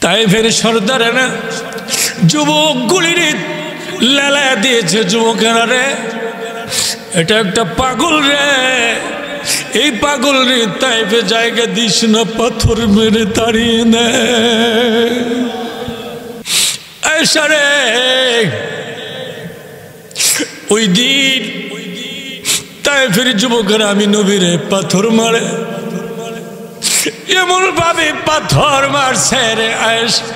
তাইফের সর্দারেরা যুবকগুলির লেলা দিয়েছে, যুবকেরা রে এটা একটা পাগল রে, এই পাগল রে তাইফে জায়গা দিস না, পাথর মেরে তাড়িয়ে নেয়। রে ওই দিন তাইফের যুবকেরা আমি নবীরে পাথর মারে, এমন ভাবে পাথর মারছে রে আয়েশা,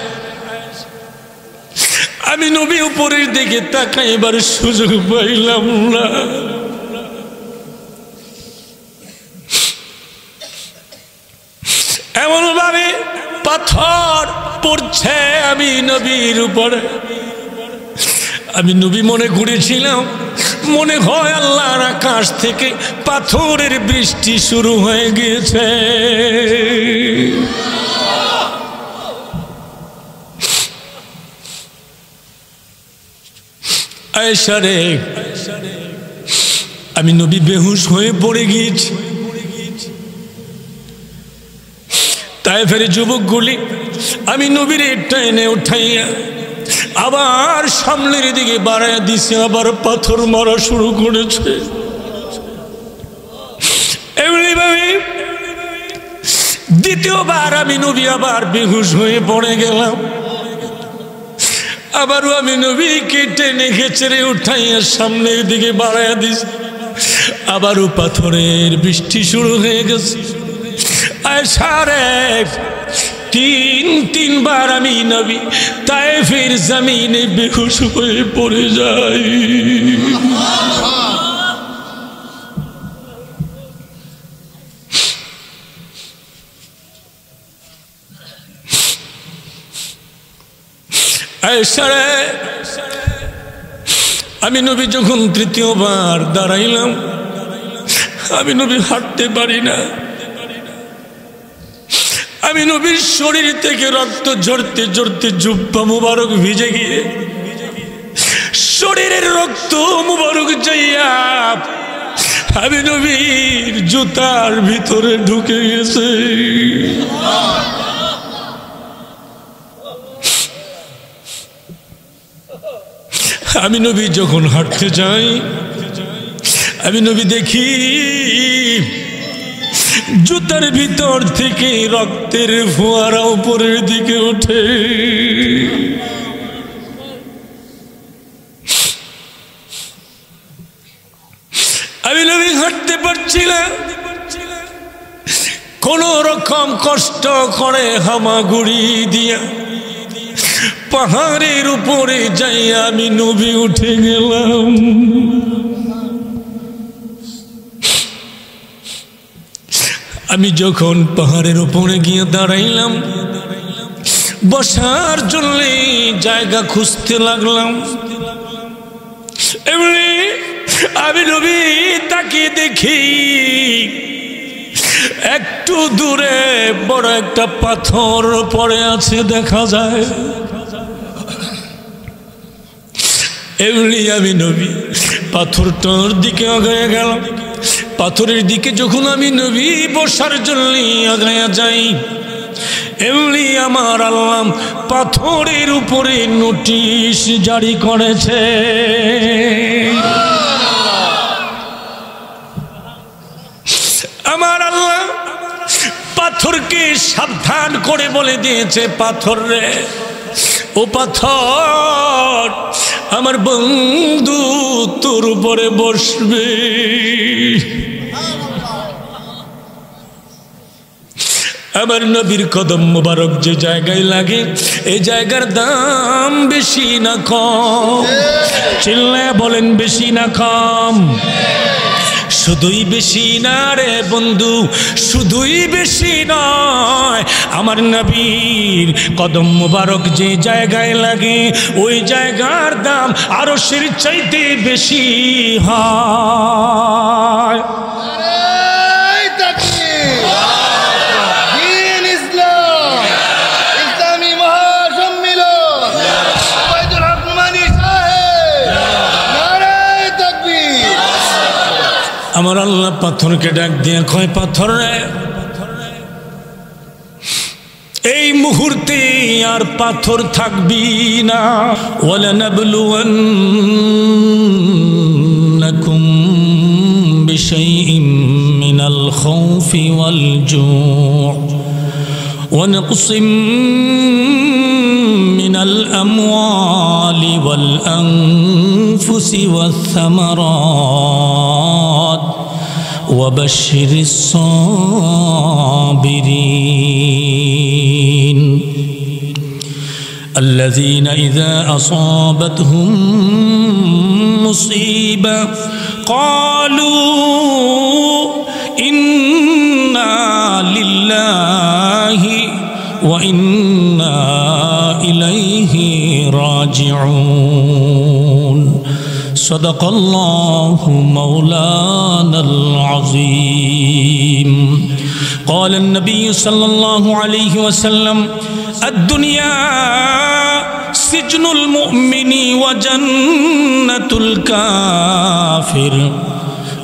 আমি নবী উপরের দিকে তাকাইবার সুযোগ পাইলাম না। এমন ভাবে পাথর পড়ছে আমি নবীর উপরে, আমি নবী মনে করেছিলাম মনে হয় আল্লাহর আকাশ থেকে পাথরের বৃষ্টি শুরু হয়ে গিয়েছে। আয়েশা রে আমি নবী বেহুশ হয়ে পড়ে গিয়েছি। তাইফের যুবকগুলি আমি নবীর টেনে উঠাইয়া আবার সামনের দিকে বাড়াইয়া দিছে, আবার পাথর মারা শুরু করেছে। এমনিভাবে দ্বিতীয়বার আমি নবী আবার বেহুশ হয়ে পড়ে গেলাম, আবারও আমি নবীকে টেনে খেচড়ে উঠাইয়া সামনের দিকে বাড়াইয়া দিছি, আবারও পাথরের বৃষ্টি শুরু হয়ে গেছে। আয়েশা রে তিনবার আমি নবী তাইফের জমিনে বেহুশ হয়ে পড়ে যাই। আয়েশা রে আমি নবী যখন তৃতীয়বার দাঁড়াইলাম, আমি নবী হাঁটতে পারি না, আমি নবীর শরীর থেকে রক্ত ঝরতে ঝরতে জুব্বা মুবারক ভিজে গিয়ে শরীরের রক্ত মুবারক যাইয়া আমি নবীর জুতার ভিতরে ঢুকে গেছে। আমি নবী যখন হাঁটতে যাই, আমি নবী দেখি জুতার ভিতর থেকে রক্তের ফোয়ারা উপরের দিকে ওঠে। আমি নবী হাঁটতে পারছি না, কোন রকম কষ্ট করে হামাগুড়ি দিয়া পাহাড়ের উপরে যাইয়া আমি নবী উঠে গেলাম। আমি যখন পাহাড়ের উপরে গিয়ে দাঁড়াইলাম, বসার জন্য জায়গা খুঁজতে লাগলাম, এমনি আমি নবী তাকিয়ে দেখি একটু দূরে বড় একটা পাথর পড়ে আছে দেখা যায়। এমনি আমি নবী পাথরটার দিকে আগায় গেলাম। পাথরের দিকে যখন আমি নবী বসার জন্য আগায়া যাই, এমনি আমার আল্লাহ পাথরের উপরে নোটিশ জারি করেছে। আমার আল্লাহ পাথরকে সাবধান করে বলে দিয়েছে, পাথর রে ও পাথর, আমার বন্ধু তোর উপরে বসবে। আমার নবীর কদম মোবারক যে জায়গায় লাগে, এই জায়গার দাম বেশি না কম? চিল্লায় বলেন বেশি না কম? শুধুই বেশি না রে বন্ধু, শুধুই বেশি নয়, আমার নবীর কদম মোবারক যে জায়গায় লাগে ওই জায়গার দাম আরশের চাইতে বেশি হয়। আমার আল্লাহ পাথরকে ডাক দিয়ে কয়, পাথর রে এই মুহূর্তে আর পাথর থাকবি না। ওয়ালানাবলুওয়ান্নাকুম বিশাইইম মিনাল খাউফি ওয়াল জু' ওয়া নাকসিম মিনাল আমওয়ালি ওয়াল আনফুসি ওয়াস সামারাত وبشر الصابرين الذين إذا أصابتهم مصيبة قالوا إنا لله وإنا إليه راجعون صدق الله مولانا العظيم قال النبي صلى الله عليه وسلم الدنيا سجن المؤمن وجنة الكافر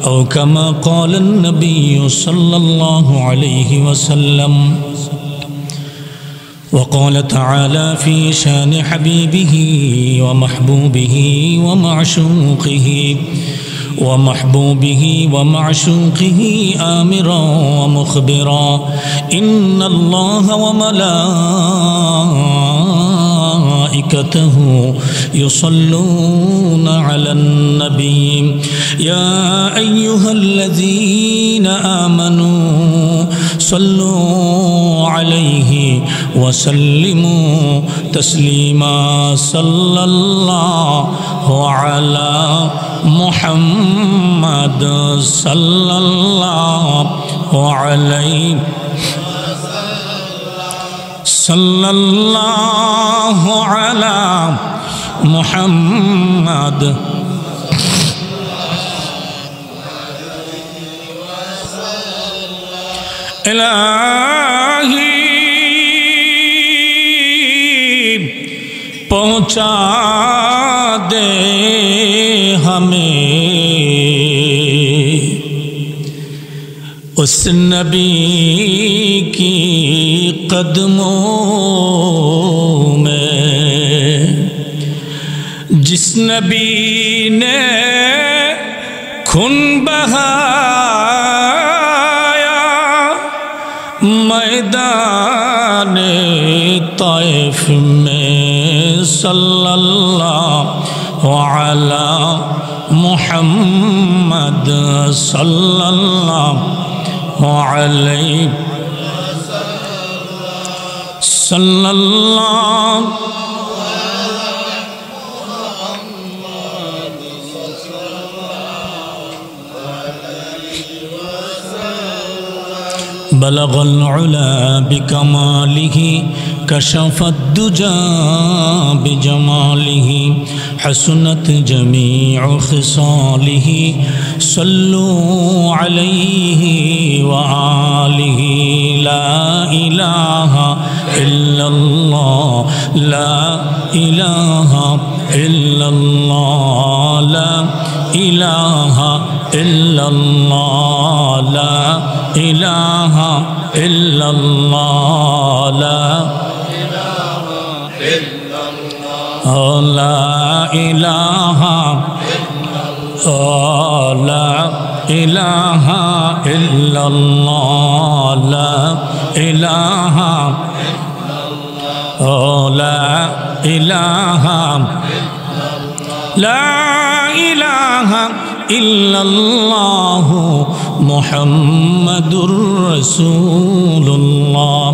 أو كما قال النبي صلى الله عليه وسلم وقال تعالى في شان حبيبه ومحبوبه ومعشوقه آمرا ومخبرا إن الله وملائكته يصلون على النبي يا أيها الذين آمنوا صلوا عليه وسلموا تسليما صلى الله على محمد صلى الله عليه صلى الله على محمد इलाही पहुँचा दे हमें उस नबी की कदमों में जिस नबी ने खून बहाया मैदान ताइफ में सल्लल्लाहु अला मुहम्मद सल्लल्लाहु अलैहि सल्लल्लाहु बलगल उला बिकमालिही कशफत दुजा बिजमालिही हसनत जमीउ खिसालिही सल्लु अलैहि व आलिही ला इलाहा इल्लल्लाह ला इलाहा इल्लल्लाह ला इलाहा इल्लल्लाह ला इलाहा इल्लल्लाह ला ला इलाहा ला इलाहा इल्लल्लाह ला इलाहा ला इलाहा ला इलाहा इल्लल्लाहु मुहम्मदुर रसूलुल्लाह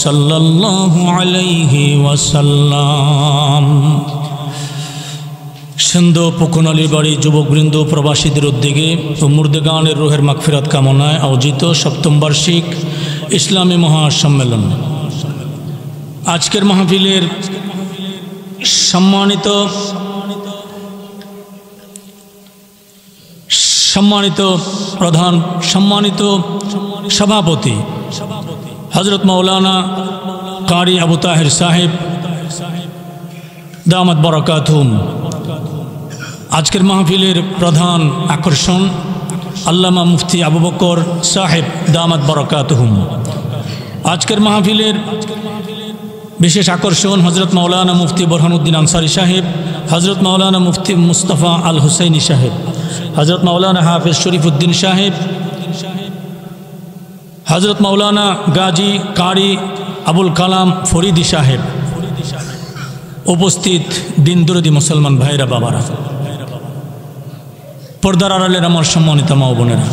सल्लल्लाहु अलैहि वसल्लम। সিন্ধু পুকুনালী বাড়ি যুবকবৃন্দ প্রবাসীদের উদ্যোগে ও মুর্দেগানের রুহের মাগফিরাত কামনায় আয়োজিত সপ্তম বার্ষিক ইসলামী মহাসম্মেলন। আজকের মাহফিলের সম্মানিত প্রধান সম্মানিত সভাপতি হযরত মাওলানা কারি আবু তাহের সাহেব দামাত বরকাতুহুম। আজকের মাহফিলের প্রধান আকর্ষণ আল্লামা মুফতি আবু বকর সাহেব দামাত বরকাতুহুম। আজকের মাহফিলের বিশেষ আকর্ষণ হজরত মাওলানা মুফতি বোরহানুদ্দিন আনসারী সাহেব, হজরত মাওলানা মুফতি মুস্তফা আল হুসাইনি সাহেব, হজরত মাওলানা হাফেজ শরীফুদ্দিন সাহেব, হজরত মাওলানা গাজী কারি আবুল কালাম ফরিদি সাহেব, উপস্থিত দিনদরদি মুসলমান ভাইরা বাবারা, পর্দার আড়ালের আমার সম্মানিত মা ও বোনেরা,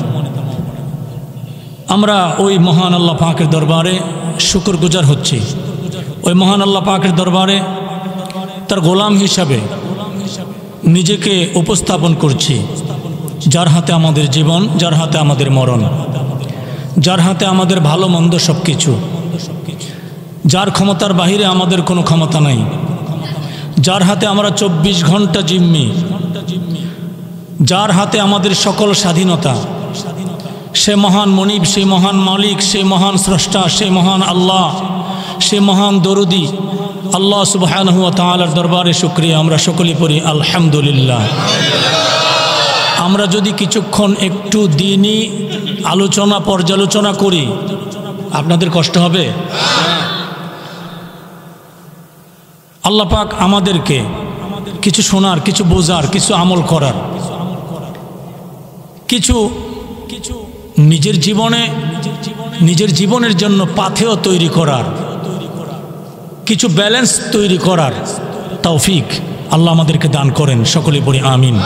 আমরা ওই মহান আল্লাহ পাকের দরবারে শুকরগুজার হচ্ছি। ওই মহান আল্লাহ পাকের দরবারে তার গোলাম হিসাবে নিজেকে উপস্থাপন করছি, যার হাতে আমাদের জীবন, যার হাতে আমাদের মরণ, যার হাতে আমাদের ভালো মন্দ সব কিছু, যার ক্ষমতার বাহিরে আমাদের কোনো ক্ষমতা নাই, যার হাতে আমরা 24 ঘন্টা জিম্মি, যার হাতে আমাদের সকল স্বাধীনতা, সে মহান মনিব, সেই মহান মালিক, সেই মহান স্রষ্টা, সেই মহান আল্লাহ, সে মহান দরুদি আল্লাহ সুবহানাহু ওয়া তাআলার দরবারে শুকরিয়া আমরা সকলেই পড়ি আলহামদুলিল্লাহ। আমরা যদি কিছুক্ষণ একটু দ্বীনি আলোচনা পর্যালোচনা করি, আপনাদের কষ্ট হবে? আল্লাহ পাক আমাদেরকে কিছু শোনার, কিছু বোঝার, কিছু আমল করার, কিছু নিজের জীবনের জন্য পাথেয় তৈরি করার, কিছু ব্যালেন্স তৈরি করার তৌফিক আল্লাহ আমাদেরকে দান করেন। সকলে পড়ি আমিন।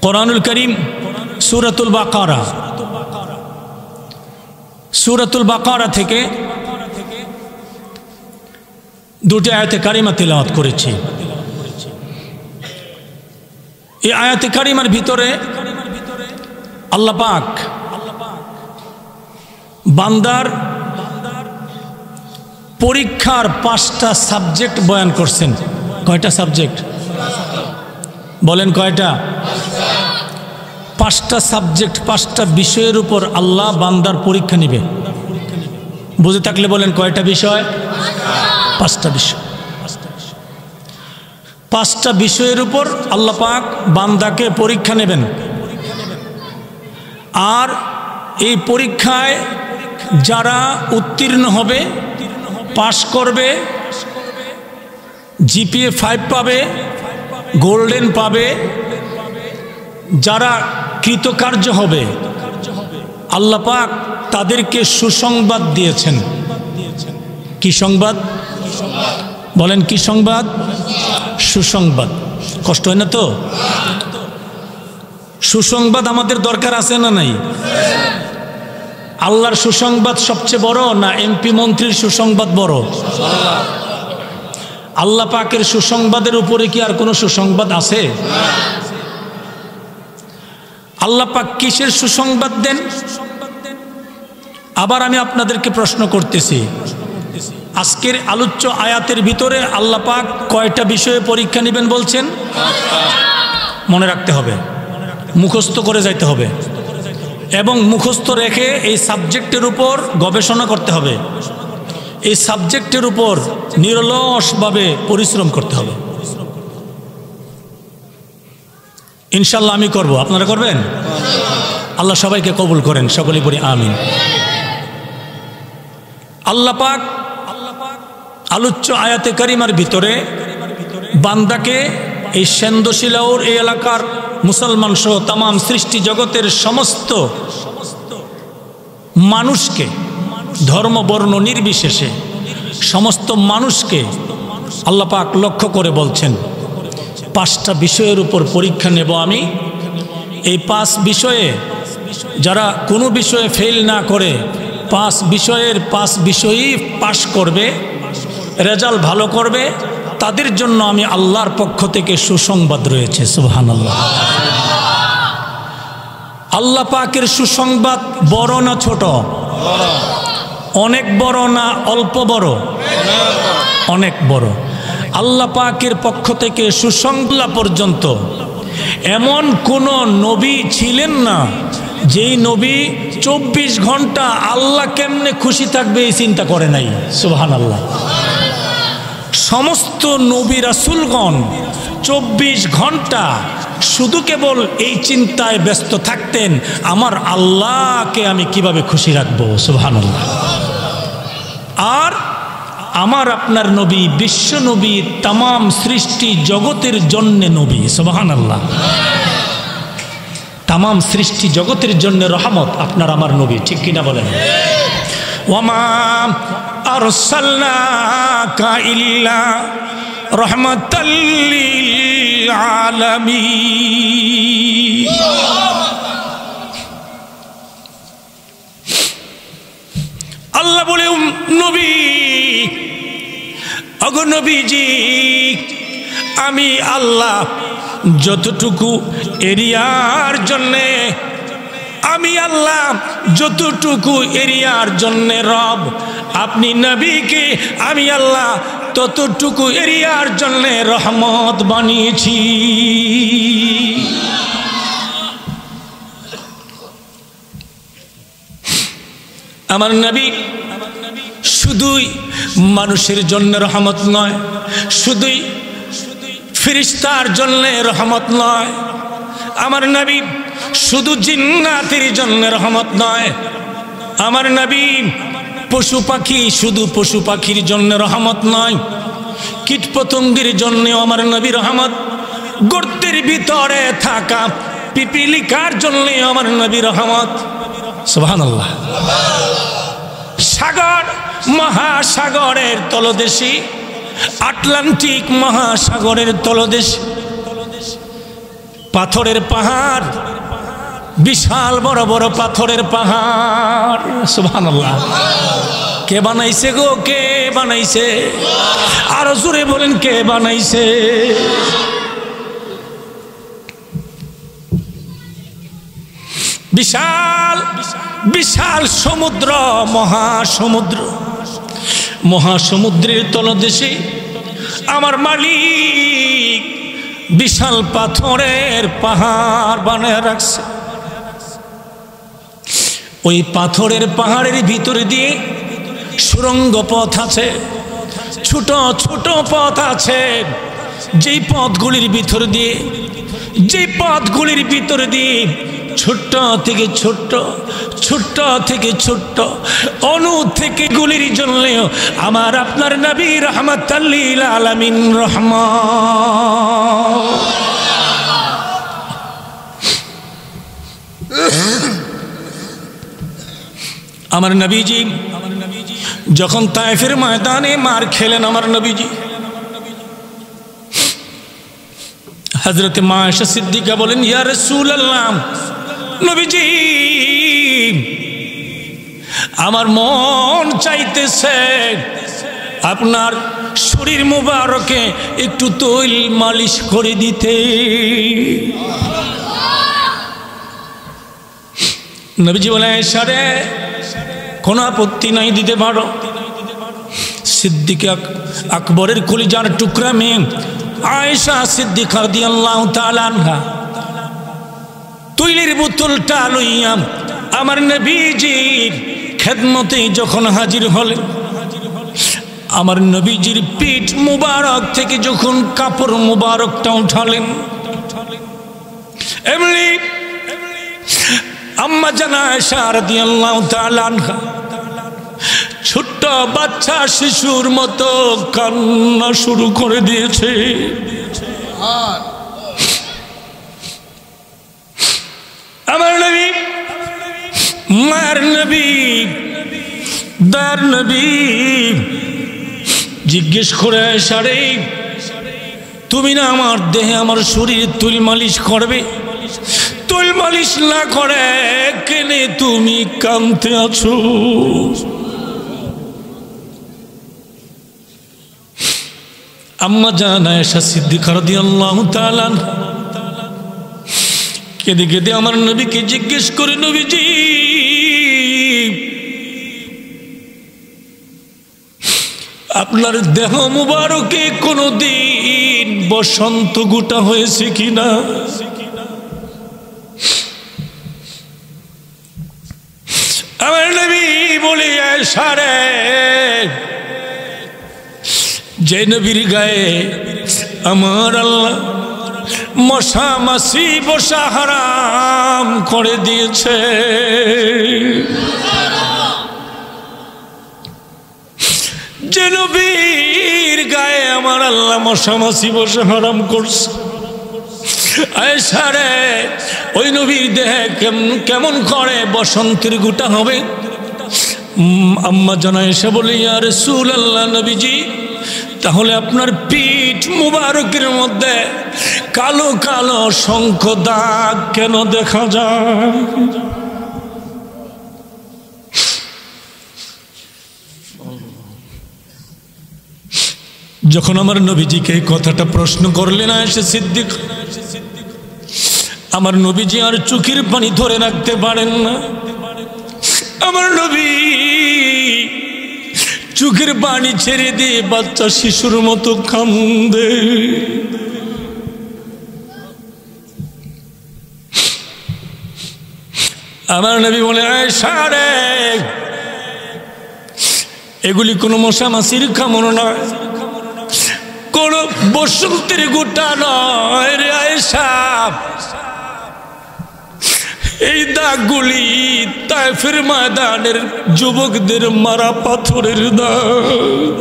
কোরআনুল কারীম সূরাতুল বাকারা থেকে দুটি আয়াতে কারিমা তিলাওয়াত করেছি। এই আয়াতে কারিমার ভিতরে আল্লাহ পাক বান্দার পরীক্ষার 5টা সাবজেক্ট বয়ান করছেন। কয়টা সাবজেক্ট বলেন? কয়টা? 5টা সাবজেক্ট, 5টা বিষয়ের উপর আল্লাহ বান্দার পরীক্ষা নেবে। বুঝে থাকলে বলেন কয়টা বিষয়? 5টা বিষয়। 5টা বিষয়ের উপর আল্লাহ পাক বান্দাকে পরীক্ষা নেবেন। আর এই পরীক্ষায় যারা উত্তীর্ণ হবে, পাশ করবে, জিপিএ 5 পাবে, গোল্ডেন পাবে, যারা কৃতকার্য হবে আল্লাহ পাক তাদেরকে সুসংবাদ দিয়েছেন। কি সংবাদ বলেন? কি সংবাদ? সুসংবাদ। কষ্ট হয় না তো? সুসংবাদ আমাদের দরকার আছে না নাই? আল্লাহর সুসংবাদ সবচেয়ে বড় না এমপি মন্ত্রীর সুসংবাদ বড়? আল্লাহ পাকের সুসংবাদের উপরে কি আর কোনো সুসংবাদ আছে? আল্লাহ পাক কিসের সুসংবাদ দেন? আবার আমি আপনাদেরকে প্রশ্ন করতেছি, আজকের আলোচ্য আয়াতের ভিতরে আল্লাহ পাক কয়টা বিষয়ে পরীক্ষা নেবেন বলছেন? মনে রাখতে হবে, মুখস্থ করে যাইতে হবে, এবং মুখস্থ রেখে এই সাবজেক্টের উপর গবেষণা করতে হবে, এই সাবজেক্টের উপর নিরলসভাবে পরিশ্রম করতে হবে। ইনশাল্লাহ আমি করব, আপনারা করবেন? আল্লাহ সবাইকে কবুল করেন। সকলেই পড়ি আমিন। আল্লাহ পাক আলোচ্য আয়াতে কারিমার ভিতরে বান্দাকে এই সেন্দশিলাউর এই এলাকার মুসলমান সহ তাম সৃষ্টি জগতের সমস্ত মানুষকে, ধর্ম বর্ণ নির্বিশেষে সমস্ত মানুষকে আল্লাহ পাক লক্ষ্য করে বলছেন 5টা বিষয়ের উপর পরীক্ষা নেব আমি। এই 5 বিষয়ে যারা কোনো বিষয়ে ফেল না করে 5 বিষয়ের 5 বিষয়ই পাশ করবে, রেজাল্ট ভালো করবে, তাদের জন্য আমি আল্লাহর পক্ষ থেকে সুসংবাদ রয়েছে। সুবহানাল্লাহ। আল্লাহ পাকের সুসংবাদ বড় না ছোট? অনেক বড় না অল্প বড়? অনেক বড়। আল্লাহ পাকের পক্ষ থেকে সুসংবাদ পর্যন্ত এমন কোন নবী ছিলেন না যেই নবী 24 ঘন্টা আল্লাহ কেমনে খুশি থাকবে এই চিন্তা করে নাই। সুবহানাল্লাহ। সমস্ত নবী রাসূলগণ 24 ঘন্টা শুধু কেবল এই চিন্তায় ব্যস্ত থাকতেন, আমার আল্লাহকে আমি কিভাবে খুশি রাখবো। সুবহানাল্লাহ। আর আমার আপনার নবী বিশ্ব নবী, তামাম সৃষ্টি জগতের জন্য নবী। সুবহানাল্লাহ। তামাম সৃষ্টি জগতের জন্য রহমত আপনার আমার নবী, ঠিক কিনা বলেন? ওয়ামা আরসালনাকা ইল্লা রাহমাতাল লিল আলামিন। আল্লাহ বলে, নবী, ওগো নবীজি, আমি আল্লাহ যতটুকু এরিয়ার জন্যে, আমি আল্লাহ যতটুকু এরিয়ার জন্যে রব, আপনি নবীকে আমি আল্লাহ ততটুকু এরিয়ার জন্যে রহমত বানিয়েছি। আমার নবী শুধুই মানুষের জন্য রহমত নয়, শুধুই ফেরেশতার জন্য রহমত নয়, আমার নবী শুধু জিন্নাতের জন্য রহমত নয়, আমার নবী পশু পাখি, শুধু পশু পাখির জন্য রহমত নয়, কীট পতঙ্গের জন্যও আমার নবী রহমত, গর্তের ভিতরে থাকা পিপিলিকার জন্য আমার নবী রহমত। সুবহানাল্লাহ। সাগর, মহাসাগরের তলদেশে, আটলান্টিক মহাসাগরের তলদেশে পাথরের পাহাড়, বিশাল বড় বড় পাথরের পাহাড়। সুবহানাল্লাহ। কে বানাইছে গো? কে বানাইছে? আরো জোরে বলেন, কে বানাইছে? বিশাল বিশাল সমুদ্র, মহাসমুদ্র, মহাসমুদ্রের তলদেশে আমার মালিক বিশাল পাথরের পাহাড় বানায় রাখছে। ওই পাথরের পাহাড়ের ভিতরে দিয়ে সুড়ঙ্গ পথ আছে, ছোট ছোট পথ আছে, যেই পথগুলির ভিতর দিয়ে, যে পথগুলির ভিতর দিয়ে ছোট্ট থেকে ছোট্ট, ছোট্ট থেকে ছোট্ট অণু থেকে গুলির জন্য আমার আপনার নবী রাহমাতাল লিল আলামিন রহমত। আমার নবীজি যখন তায়েফের ময়দানে মার খেলেন, আমার নবীজি, হযরত মা আয়েশা সিদ্দিকা বলেন, ইয়া রাসূলুল্লাহ, নবীজি আমার মন চাইতেছে আপনার শরীর মুবারকে একটু তৈল মালিশ করে দিতে। নবীজি বলে, আয়েশা রে, কোনো আপত্তি নাই, দিতে পারো। সিদ্দিকা আকবরের কলিজার টুকরা মেয়ে আয়েশা সিদ্দিকা রাদিয়াল্লাহু তাআলা আনহা তৈলের বোতলটা লইয়া আমার নবীজির খেদমতে যখন হাজির হলেন, আমার নবীজির পিঠ মুবারক থেকে যখন কাপড় মুবারকটা উঠালেন, এমনি আম্মা জান আয়েশা রাদিয়াল্লাহু তাআলা আনহা ছোট্ট বাচ্চা শিশুর মতো কান্না শুরু করে দিয়েছে। আমার নবী, মার নবী, দার নবী জিজ্ঞেস করে, আয়েশা রে, তুমি না আমার দেহে, আমার শরীরে তুল মালিশ করবে, তুল মালিশ না করে কেনে তুমি কাঁদতে আছো? আম্মা জান আয়েশা সিদ্দিকা রাদিয়াল্লাহু তাআলা কেঁদে কেঁদে আমার নবীকে জিজ্ঞেস করে, নবীজি আপনার দেহ মুবারকে কোনদিন বসন্ত গোটা হয়েছে কিনা? আমার নবী বলে, আয়েশা রে, যে নবীর গায়ে আমার আল্লাহ মশা মাছি বসা হারাম করে দিয়েছে, যে নবীর গায়ে আমার আল্লাহ মশা মাছি বসে হারাম করছে। আয়েশা রে, ওই নবীর দেহে কেমন করে বসন্তের গুটা হবে? আম্মা জান আয়েশা বলে, ইয়া রাসূলুল্লাহ, নবীজি তাহলে আপনার পিঠ মুবারকের মধ্যে কালো কালো শঙ্খ দাগ কেন দেখা যায়? যখন আমার নবীজিকে কথাটা প্রশ্ন করলেন আয়েশা সিদ্দিক, আমার নবীজি আর চোখের পানি ধরে রাখতে পারেন না। আমার নবী চোখের পানি ছেড়ে দিয়ে বাচ্চা শিশুর মতো কান্দে। আমার নবী বলে, আয়েশা রে, এগুলি কোনো মশা মাছির কামড় নয়, কোন বসন্তের গোটা নয় রে আয়েশা। এই দাগগুলি তায়েফের ময়দানের যুবকদের মারা পাথরের দাগ।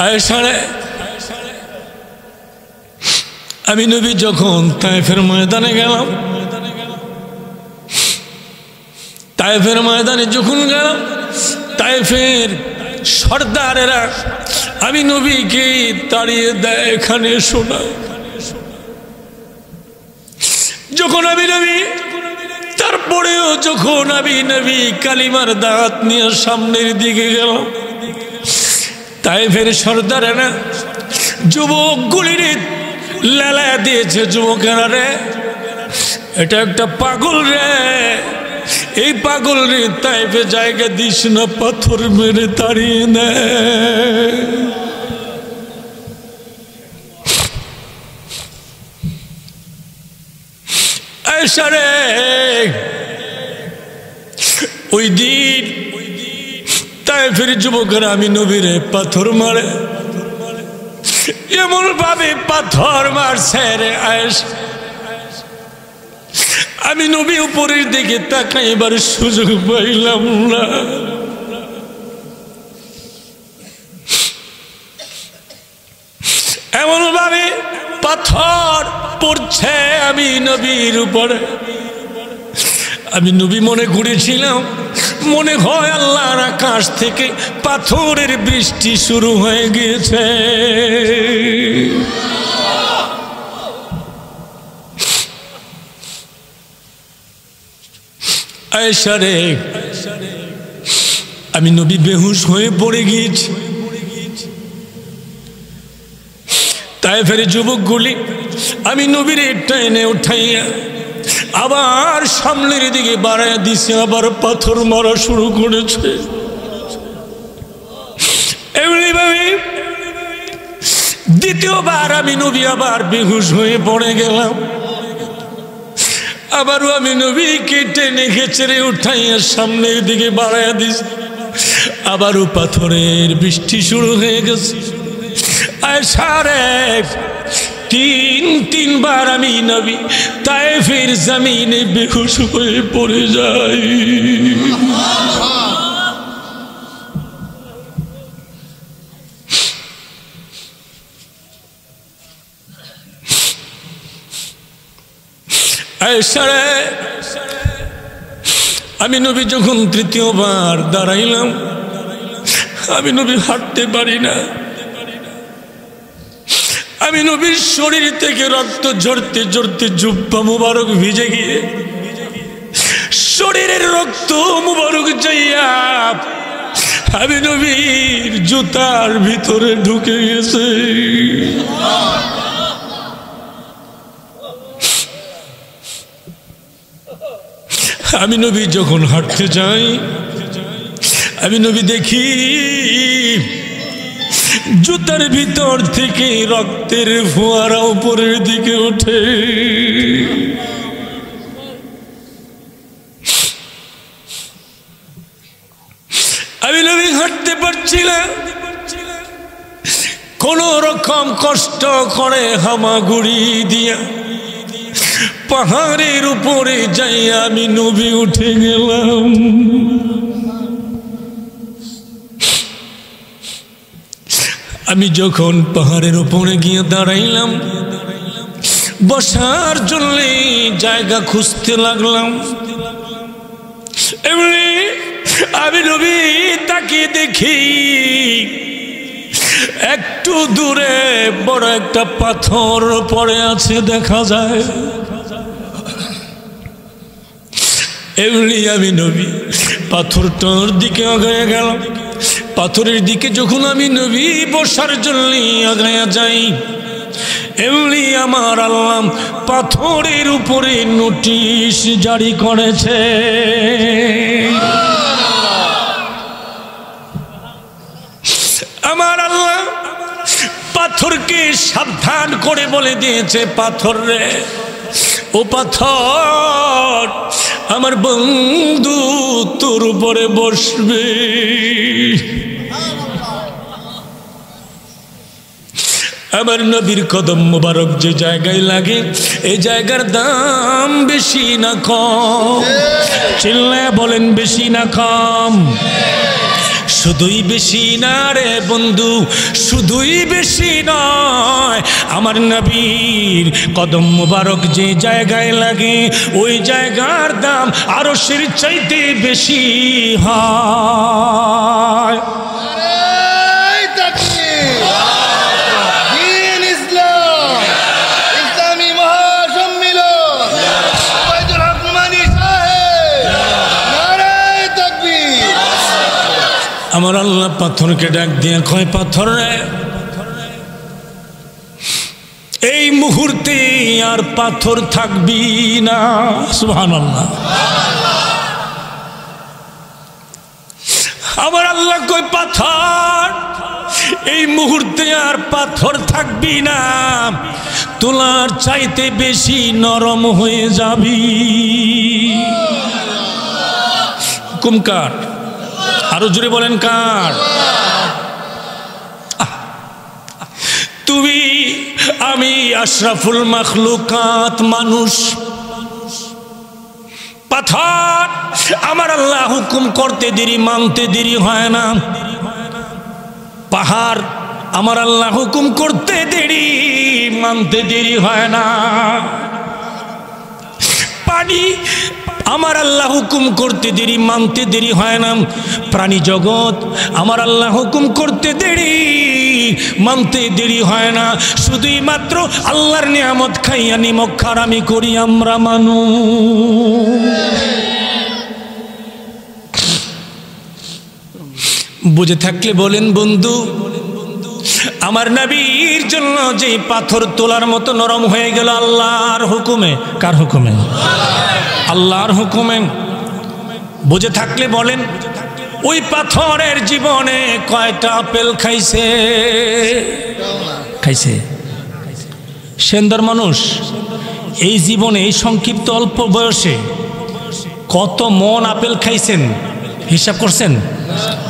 আয়েশা রে, আমি নবী যখন তায়েফের ময়দানে গেলাম, তায়েফের ময়দানে যখন গেলাম, তায়েফের সর্দারেরা আমি নবীকে তাড়িয়ে দেয়, এখানে শোনা। যখন আমি নবী, তারপরেও যখন আমি নবী কালিমার দাঁত নিয়ে সামনের দিকে গেলাম, তায়েফের সর্দারেরা যুবকগুলির লেলা দিয়েছে, যুবকেরা রে, এটা একটা পাগল রে, এই পাগল রে তাইফে জায়গা দিস না, পাথর মেরে তাড়িয়ে নেয়। আয়েশা রে, ওই দিন তাইফের যুবকেরা আমি নবীরে পাথর মারে, এমন ভাবে পাথর মারছে রে আয়েশা, আমি নবী উপরের দিকে তাকাইবার সুযোগ পাইলাম না। এমন ভাবে পাথর পড়ছে আমি নবীর উপরে, আমি নবী মনে করেছিলাম মনে হয় আল্লাহর আকাশ থেকে পাথরের বৃষ্টি শুরু হয়ে গিয়েছে। আয়েশা রে, আমি নবী বেহুশ হয়ে পড়ে গিয়েছি। তায়েফের যুবকগুলি আমি নবীর টেনে উঠাইয়া আবার সামনের দিকে বাড়াইয়া দিছে, আবার পাথর মারা শুরু করেছে। এমনিভাবে দ্বিতীয়বার আমি নবী আবার বেহুশ হয়ে পড়ে গেলাম, আবারও আমি নবীকে টেনে খেচড়ে উঠাইয়া সামনের দিকে বাড়াইয়া দিছি, আবারও পাথরের বৃষ্টি শুরু হয়ে গেছে। আয়েশা রে, তিনবার আমি নবী তায়েফের জমিনে বেহুশ হয়ে পড়ে যাই। আয়েশা রে, আমি নবী যখন তৃতীয়বার দাঁড়াইলাম, আমি নবী হাঁটতে পারি না, আমি নবীর শরীর থেকে রক্ত ঝরতে ঝরতে জুব্বা মুবারক ভিজে গিয়ে শরীরের রক্ত মুবারক যাইয়া আমি নবীর জুতার ভিতরে ঢুকে গেছে। আমি নবী যখন হাঁটতে যাই, আমি নবী দেখি জুতার ভিতর থেকে রক্তের ফোয়ারা উপরের দিকে ওঠে। আমি নবী হাঁটতে পারছি না, কোন রকম কষ্ট করে হামাগুড়ি দিয়া পাহাড়ের উপরে যাই আমি নবী উঠে গেলাম। আমি যখন পাহাড়ের উপরে গিয়ে দাঁড়াইলাম, বসার জন্য জায়গা খুঁজতে লাগলাম। এমনি আমি নবী তাকিয়ে দেখি একটু দূরে বড় একটা পাথর পড়ে আছে দেখা যায়। এমনি আমি নবী পাথরটার দিকে আগায় গেলাম। পাথরের দিকে যখন আমি নবী বসার জন্য আগায় যাই, এমনি আমার আল্লাহ পাথরের উপরে নোটিশ জারি করেছে। আমার আল্লাহ পাথরকে সাবধান করে বলে দিয়েছে, পাথর রে, ও পাথর, আমার বন্ধু তোর উপরে বসবে। আমার নবীর কদম মুবারক যে জায়গায় লাগে, এই জায়গার দাম বেশি না কম? চিল্লায় বলেন বেশি না কম? শুধুই বেশি না রে বন্ধু, শুধুই বেশি নয়, আমার নবীর কদম মুবারক যে জায়গায় লাগে ওই জায়গার দাম আরশের চাইতে বেশি হয়। আমার আল্লাহ পাথরকে ডাক দিয়ে কয়, পাথর রে, এই মুহূর্তে আর পাথর থাকবি না। সুবহানাল্লাহ। আমার আল্লাহ কয়, পাথর, এই মুহূর্তে আর পাথর থাকবি না, তোলার চাইতে বেশি নরম হয়ে যাবি। কুমকার আরো জোরে বলেন কার? তুমি আমি আশরাফুল মাখলুকাত মানুষ। পাথর আমার আল্লাহ হুকুম করতে দেরি মানতে দেরি হয় না। পাহাড় আমার আল্লাহ হুকুম করতে দেরি মানতে দেরি হয় না। পানি আমার আল্লাহ হুকুম করতে দেরি মানতে দেরি হয় না। প্রাণী জগৎ আমার আল্লাহ হুকুম করতে দেরি মানতে দেরি হয় না। শুধুই মাত্র আল্লাহর নিয়ামত খাইয়া নিমক খারামি করি আমরা মানুষ। বুঝে থাকলে বলেন বন্ধু, আমার নবীর জন্য যে পাথর তোলার মতো নরম হয়ে গেল আল্লাহর হুকুমে। কার হুকুমে? আল্লাহর হুকুমে। বুঝে থাকলে বলেন, ওই পাথরের জীবনে কয়টা আপেল খাইছে? খাইছে। সেন্দার মানুষ এই জীবনে এই সংক্ষিপ্ত অল্প বয়সে কত মন আপেল খাইছেন হিসাব করছেন?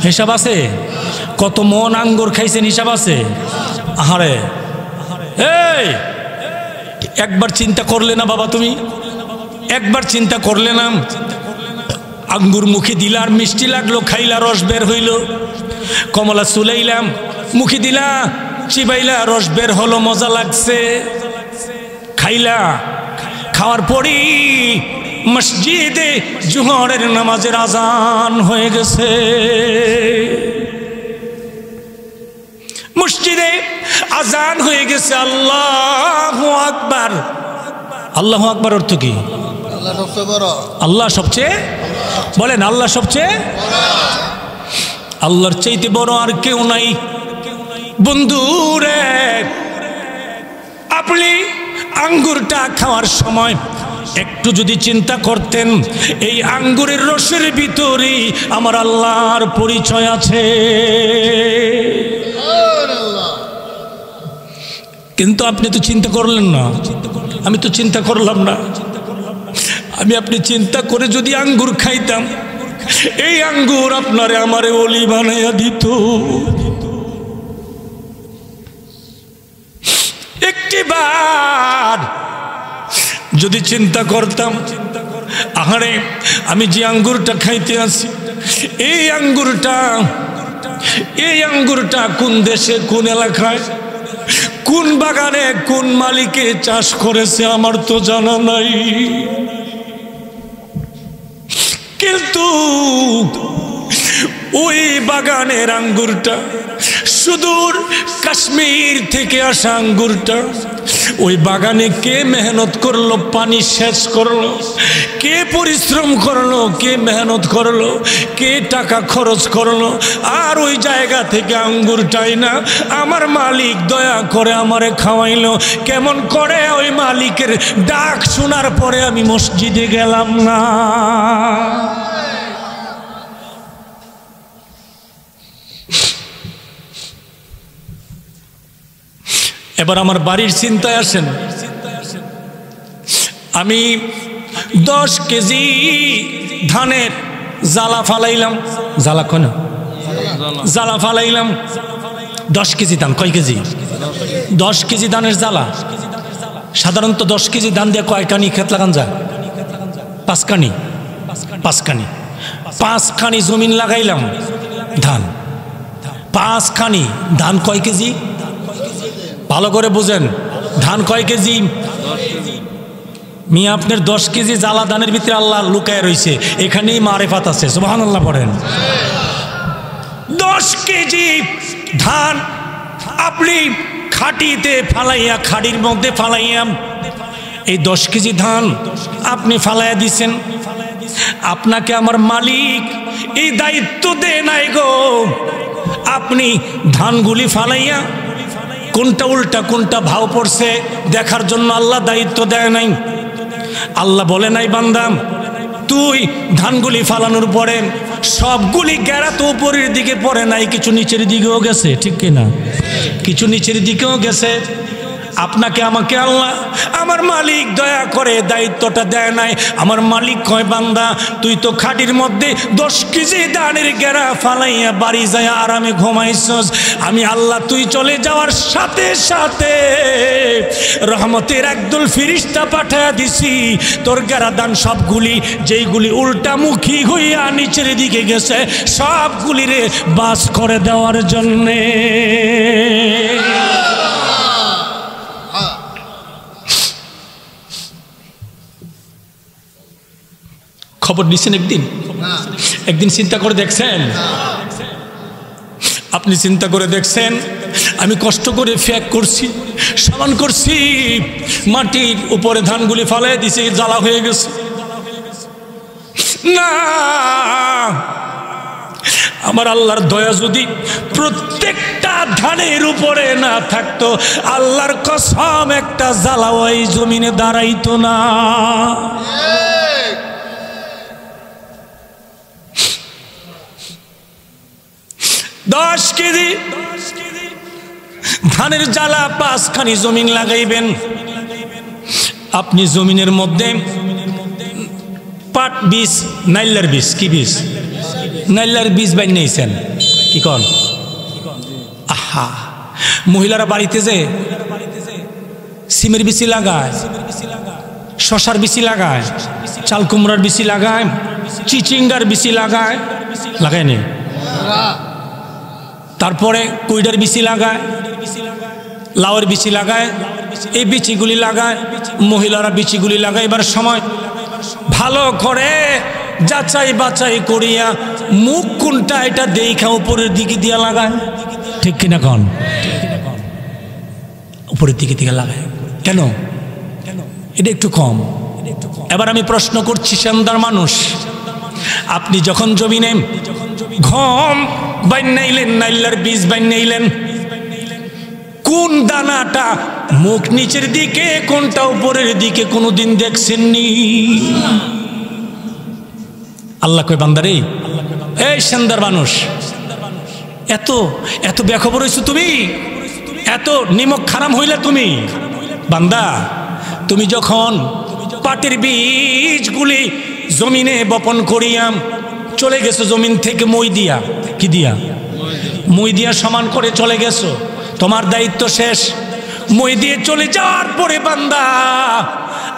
হিসাব আছে? কত মন আঙ্গুর খাইছেন হিসাব আছে? আহারে, এই একবার চিন্তা করলে না বাবা? তুমি একবার চিন্তা করলে না? আঙ্গুর মুখে দিলার মিষ্টি লাগলো, খাইলা রস বের হইল। কমলা চুলাইলাম, মুখে দিলা, চিবাইলা, রস বের হলো, মজা লাগছে, খাইলা। খাওয়ার পরই মসজিদে জোহরের নামাজের আজান হয়ে গেছে। মসজিদে আজান হয়ে গেছে। আল্লাহু আকবার। আল্লাহু আকবার অর্থ কি? আল্লাহ সবচেয়ে, বলেন আল্লাহ সবচেয়ে। আল্লাহর চাইতে বড় আর কেউ নাই। বন্ধুরে, আপনি আঙ্গুরটা খাওয়ার সময় একটু যদি চিন্তা করতেন, এই আঙ্গুরের রসের ভিতরে আমার আল্লাহর পরিচয় আছে। কিন্তু আপনি তো চিন্তা করলেন না, আমি তো চিন্তা করলাম না। আমি আপনি চিন্তা করে যদি আঙ্গুর খাইতাম, এই আঙ্গুর আপনারে আমারে ওলি বানাইয়া দিত। একটিবার যদি চিন্তা করতাম, আহারে আমি যে আঙ্গুরটা খাইতে আছি, এই আঙ্গুরটা কোন দেশে, কোন এলাকায়, কোন বাগানে, কোন মালিকে চাষ করেছে আমার তো জানা নাই। কিন্তু ওই বাগানের আঙ্গুরটা, সুদূর কাশ্মীর থেকে আসা আঙ্গুরটা, ওই বাগানে কে মেহনত করলো, পানি সেচ করলো, কে পরিশ্রম করলো, কে মেহনত করলো, কে টাকা খরচ করলো, আর ওই জায়গা থেকে আঙ্গুরটাই না আমার মালিক দয়া করে আমারে খাওয়াইলো। কেমন করে ওই মালিকের ডাক শোনার পরে আমি মসজিদে গেলাম না? এবার আমার বাড়ির চিন্তায় আসেন, আমি 10 কেজি ধানের জ্বালা ফালাইলাম, জ্বালা কয় না, জ্বালা ফালাইলাম 10 কেজি ধান। কয় কেজি? 10 কেজি ধানের জ্বালা। সাধারণত 10 কেজি ধান দিয়ে কয় কানি ক্ষেত লাগান যায়? 5 কানি। 5 কানি জমিন লাগাইলাম ধান। 5 কানি ধান কয় কেজি? ভালো করে বুঝেন, ধান কয় কেজি? মিয়া আপনার 10 কেজি জ্বালা ধানের ভিতরে আল্লাহ লুকায় রয়েছে, এখানেই মারেফাত আছে। সুবহানাল্লাহ পড়েন। 10 কেজি ধান আপনি খাটিতে ফালাইয়া, খাড়ির মধ্যে ফালাইয়া, এই 10 কেজি ধান আপনি ফালাইয়া দিছেন। আপনাকে আমার মালিক এই দায়িত্ব দেয় নাই গো, আপনি ধানগুলি ফালাইয়া কোনটা উল্টা কোনটা ভাও পড়ছে দেখার জন্য আল্লাহ দায়িত্ব দেয় নাই। আল্লাহ বলে নাই বান্দা তুই ধানগুলি ফালানোর পরে সবগুলি গেরা তো উপরের দিকে পড়ে নাই, কিছু নিচের দিকেও গেছে, ঠিক কিনা? কিছু নিচের দিকেও গেছে। আপনাকে আমাকে আল্লাহ আমার মালিক দয়া করে দায়িত্বটা দেয় নাই। আমার মালিক কয় বান্দা তুই তো খাটির মধ্যে 10 কেজি ধানের গেরা ফালাইয়া বাড়ি যায় আরামে ঘুমাইছস, আমি আল্লাহ তুই চলে যাওয়ার সাথে সাথে রহমতের একদল ফেরেশতা পাঠায়া দিছি, তোর গেরা ধান সবগুলি যেইগুলি উল্টামুখী হইয়া নিচের দিকে গেছে সবগুলি রে বাস করে দেওয়ার জন্যে। খবর নিছেন? একদিন চিন্তা করে দেখছেন? আপনি চিন্তা করে দেখছেন আমি কষ্ট করে ফ্যাক করছি, সমান করছি, মাটির উপরে ধানগুলি ফালাই দিছে, জ্বালা হয়ে গেছে না? আমার আল্লাহর দয়া যদি প্রত্যেকটা ধানের উপরে না থাকতো, আল্লাহর কসম একটা জ্বালা ওই জমিনে দাঁড়াইতো না। 10 কেজি ধানের জ্বালা 5 খানি জমিন লাগাইবেন। আপনি জমিনের মধ্যে পাট বীজ, নাইলার বীজ, কি বীজ? নাইলার বীজ বাইন নিয়েছেন, কি কন? আহা, মহিলারা বাড়িতে যে সিমের বিচি লাগায়, শশার বিচি লাগায়, চাল কুমড়ার বিচি লাগায়, চিচিঙ্গার বিচি লাগায়, লাগায় নি? তারপরে কুইডার বিচি লাগায়, লাউয়ের বিচি লাগায়, এই বিচিগুলি লাগায়। মহিলারা বিচিগুলি লাগাইবার সময় ভালো করে যাচাই বাছাই করিয়া মুখ কোনটা এটা দেখা উপরের দিকে দিয়া লাগায়, ঠিক কিনা কন? উপরের দিকে দিকে লাগায় কেন? এটা একটু কম। এবার আমি প্রশ্ন করছি, সেন্দার মানুষ, আপনি যখন জমিনে গম বাইন নাইলেন, নাইলার বীজ বাইন নাইলেন, কোন দানাটা মুখ নিচের দিকে কোনটা উপরের দিকে কোনোদিন দেখছেননি? আল্লাহ কয় বান্দারে, এই সেন্দার মানুষ, এত এত বেখবর হইছো তুমি, এত নিমক খারাম হইলে তুমি। বান্দা তুমি যখন পাটের বীজগুলি জমিনে বপন করিয়া চলে গেছো, জমিন থেকে মই দিয়া, কি দিয়া? মই দিয়া সমান করে চলে গেছো, তোমার দায়িত্ব শেষ। মই দিয়ে চলে যাওয়ার পরে বান্দা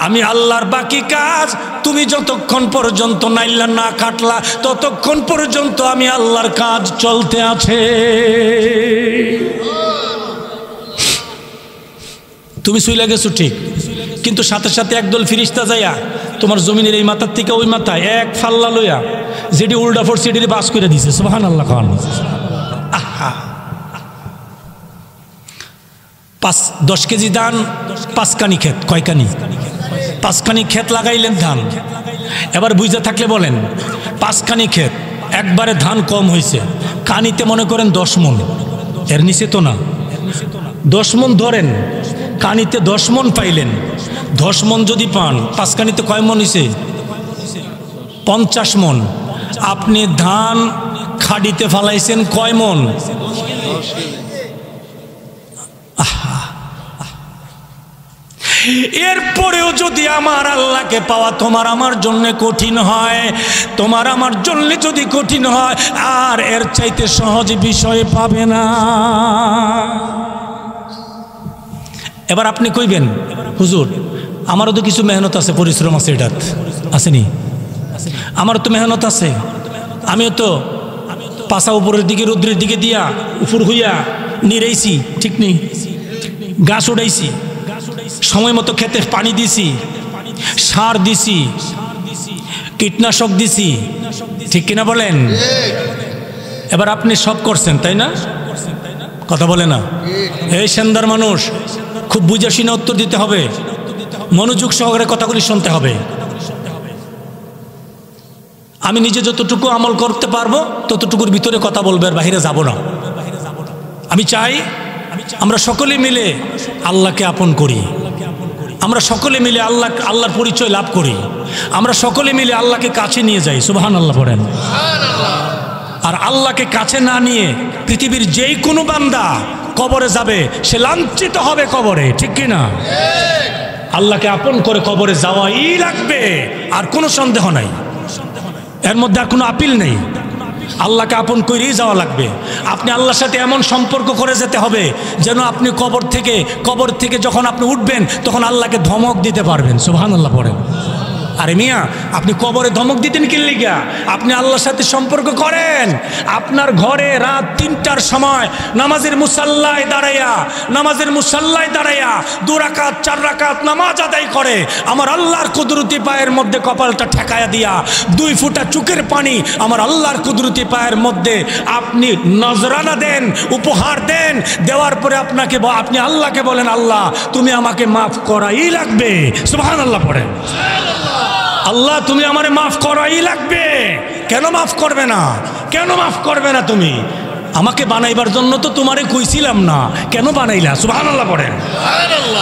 আমি আল্লাহর বাকি কাজ তুমি যতক্ষণ পর্যন্ত নাইলা না কাটলা ততক্ষণ পর্যন্ত আমি আল্লাহর কাজ চলতে আছে। তুমি শুইলা গেছো ঠিক, কিন্তু সাথে সাথে একদল ফিরিস্তা যাইয়া তোমার জমিনের এই মাথার থেকে ওই মাথায় এক ফাল্লা লইয়া যেটি উল্টা ফোর সেটি বাস করে দিছে। সুবহানাল্লাহ। খান 10 কেজি ধান 5 কানি ক্ষেত, কয় কানি? 5 কানি ক্ষেত লাগাইলেন ধান। এবার বুঝে থাকলে বলেন 5 কানি ক্ষেত, একবারে ধান কম হয়েছে, কানিতে মনে করেন 10 মণ, এর নিচে তো না, 10 মণ ধরেন, কানিতে 10 মণ পাইলেন। 10 মণ যদি পান 5 কানিতে কয় মণ হয়েছে? 50 মণ। আপনি ধান খাডিতে ফালাইছেন কয় মণ? এরপরেও যদি আমার আল্লাহকে পাওয়া তোমার আমার জন্য কঠিন হয়, তোমার আমার জন্য যদি কঠিন হয়, আর এর চাইতে সহজ বিষয় পাবে না। এবার আপনি কইবেন হুজুর আমারও তো কিছু মেহনত আছে, পরিশ্রম আছে, এটা আসেনি? আমারও তো মেহনত আছে, আমিও তো পাশা উপরের দিকে রৌদ্রের দিকে দিয়া উপর হইয়া নিরাইছি, ঠিক নেই? গাছ উড়াইছি, সময় মতো খেতে পানি দিছি, সার দিছি, কীটনাশক দিছি, ঠিক কিনা বলেন? এবার আপনি সব করছেন তাই না? কথা বলে না? এই সেন্দার মানুষ খুব বুঝে শুনে উত্তর দিতে হবে, মনোযোগ সহকারে কথাগুলি শুনতে হবে। আমি নিজে যতটুকু আমল করতে পারবো ততটুকুর ভিতরে কথা বলবে, আর বাহিরে যাব না। আমি চাই আমরা সকলে মিলে আল্লাহকে আপন করি, আমরা সকলে মিলে আল্লাহর পরিচয় লাভ করি, আমরা সকলে মিলে আল্লাহকে কাছে নিয়ে যাই। সুবহানাল্লাহ পড়েন। আর আল্লাহকে কাছে না নিয়ে পৃথিবীর যেই কোনো বান্দা কবরে যাবে সে লাঞ্ছিত হবে কবরে, ঠিক কিনা? আল্লাহকে আপন করে কবরে যাওয়াই লাগবে, আর কোনো সন্দেহ নাই, এর মধ্যে আর কোনো আপিল নেই। আল্লাহকে আপন করেই যাওয়া লাগবে। আপনি আল্লাহর সাথে এমন সম্পর্ক করে যেতে হবে যেন আপনি কবর থেকে যখন আপনি উঠবেন তখন আল্লাহকে ধমক দিতে পারবেন। সুবহানাল্লাহ পড়েন। আরে মিয়া আপনি কবরে ধমক দিতেন কি লিগা? আপনি আল্লাহর সাথে সম্পর্ক করেন। আপনার ঘরে রাত 3টার সময় নামাজের মুসাল্লায় দাঁড়াইয়া 2 রাকাত 4 রাকাত নামাজ আদায় করে আমার আল্লাহর কুদরতি পায়ের মধ্যে কপালটা ঠেকায়া দিয়া 2 ফোঁটা চোখের পানি আমার আল্লাহর কুদরতি পায়ের মধ্যে আপনি নজরানা দেন, উপহার দেন। দেওয়ার পরে আপনি আল্লাহকে বলেন আল্লাহ তুমি আমাকে মাফ করাই লাগবে। সুবহানাল্লাহ পড়েন। আল্লাহ তুমি আমারে মাফ করাই লাগবে। কেন মাফ করবে না? কেন মাফ করবে না? তুমি আমাকে বানাইবার জন্য তো তোমারে কইছিলাম না, কেন বানাইলা? সুবহানাল্লাহ পড়েন।